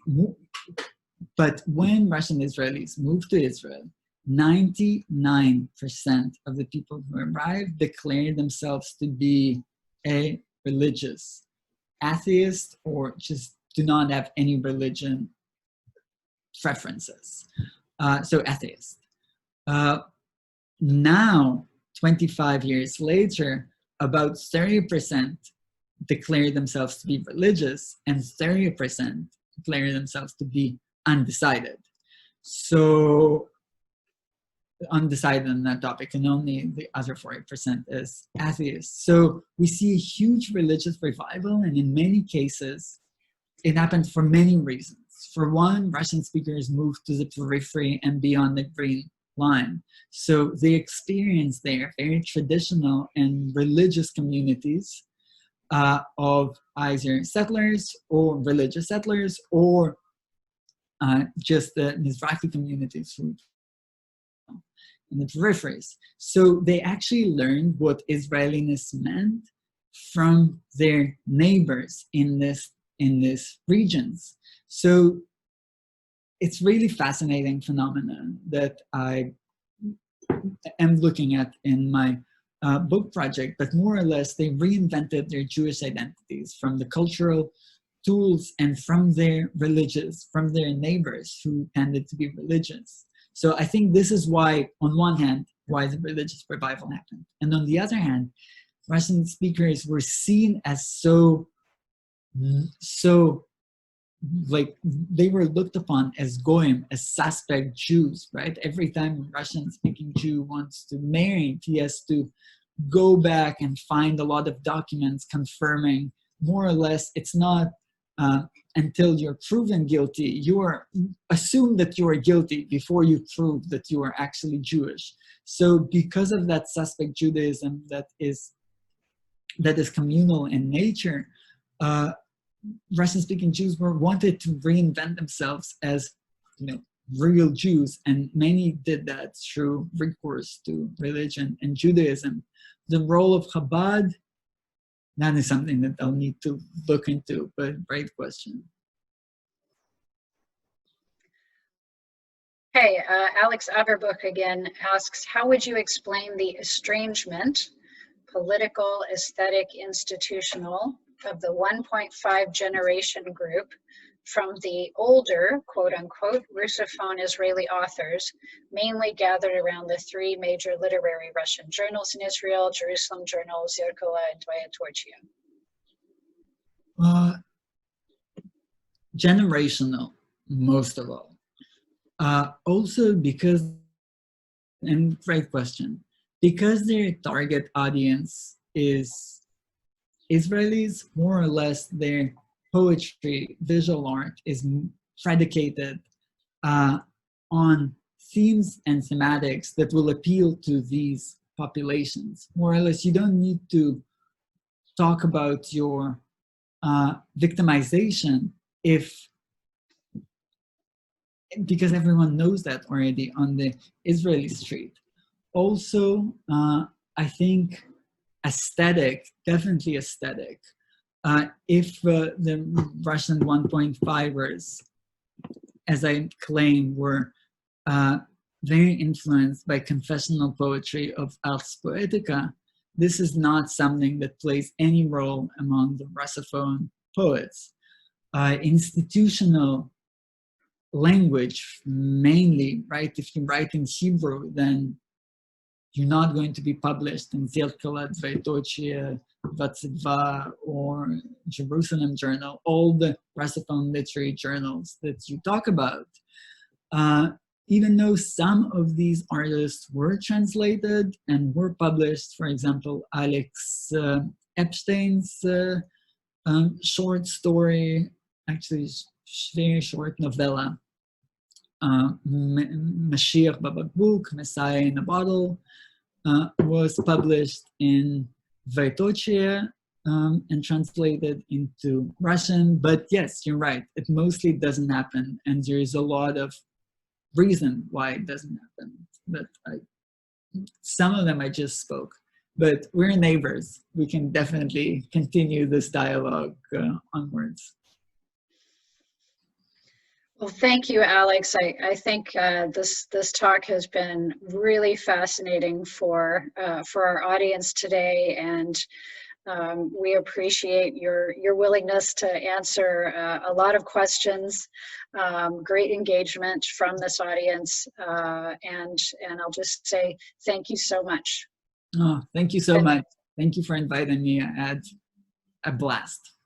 Speaker 2: but when Russian Israelis moved to Israel, 99% of the people who arrived declared themselves to be a religious atheist or just do not have any religion preferences. So atheist. Now, 25 years later, about 30% declare themselves to be religious and 30% declare themselves to be undecided. So undecided on that topic, and only the other 40% is atheists. So we see a huge religious revival, and in many cases, it happened for many reasons. For one, Russian speakers moved to the periphery and beyond the green line. So they experienced their very traditional and religious communities of either settlers or religious settlers, or just the Mizrahi communities who in the peripheries. So they actually learned what Israeliness meant from their neighbors in this regions. So it's really fascinating phenomenon that I am looking at in my book project, but more or less they reinvented their Jewish identities from the cultural tools and from their neighbors who tended to be religious. So I think this is why, on one hand, why the religious revival happened. And on the other hand, Russian speakers were seen as so like they were looked upon as goyim, as suspect Jews, right? Every time a Russian-speaking Jew wants to marry, he has to go back and find a lot of documents confirming, more or less, it's not until you're proven guilty, you are assumed that you are guilty before you prove that you are actually Jewish. So because of that suspect Judaism that is communal in nature, Russian-speaking Jews wanted to reinvent themselves as, real Jews, and many did that through recourse to religion and Judaism. The role of Chabad, that is something that I'll need to look into, but great question.
Speaker 1: Okay, Alex Averbuch again asks, how would you explain the estrangement, political, aesthetic, institutional, of the 1.5 generation group from the older, quote unquote, Russophone Israeli authors, mainly gathered around the three major literary Russian journals in Israel, Jerusalem Journal, Zerkala, and Dvaya Torchia?
Speaker 2: Generational, most of all. Also because, and great question, because their target audience is Israelis, more or less their poetry, visual art is predicated on themes and thematics that will appeal to these populations. More or less, you don't need to talk about your victimization because everyone knows that already on the Israeli street. Also, I think aesthetic, definitely aesthetic. If the Russian 1.5ers, as I claim, were very influenced by confessional poetry of Ars Poetica, this is not something that plays any role among the Russophone poets. Institutional language, mainly, right? If you write in Hebrew, then you're not going to be published in Zerkala, Dvaya Torchia, Vatzidva, or Jerusalem Journal, all the Russophone literary journals that you talk about. Even though some of these artists were translated and were published, for example, Alex Epstein's short story, actually very short novella, Mashiach Babakbuk, Messiah in a Bottle, was published in Dvaya Torchia and translated into Russian. But yes, you're right, it mostly doesn't happen, and there is a lot of reason why it doesn't happen. But some of them I just spoke. But we're neighbors. We can definitely continue this dialogue onwards.
Speaker 1: Well, thank you, Alex. I think this talk has been really fascinating for our audience today, and we appreciate your willingness to answer a lot of questions. Great engagement from this audience, and I'll just say thank you so much.
Speaker 2: Oh, thank you so much. Thank you for inviting me. I had a blast.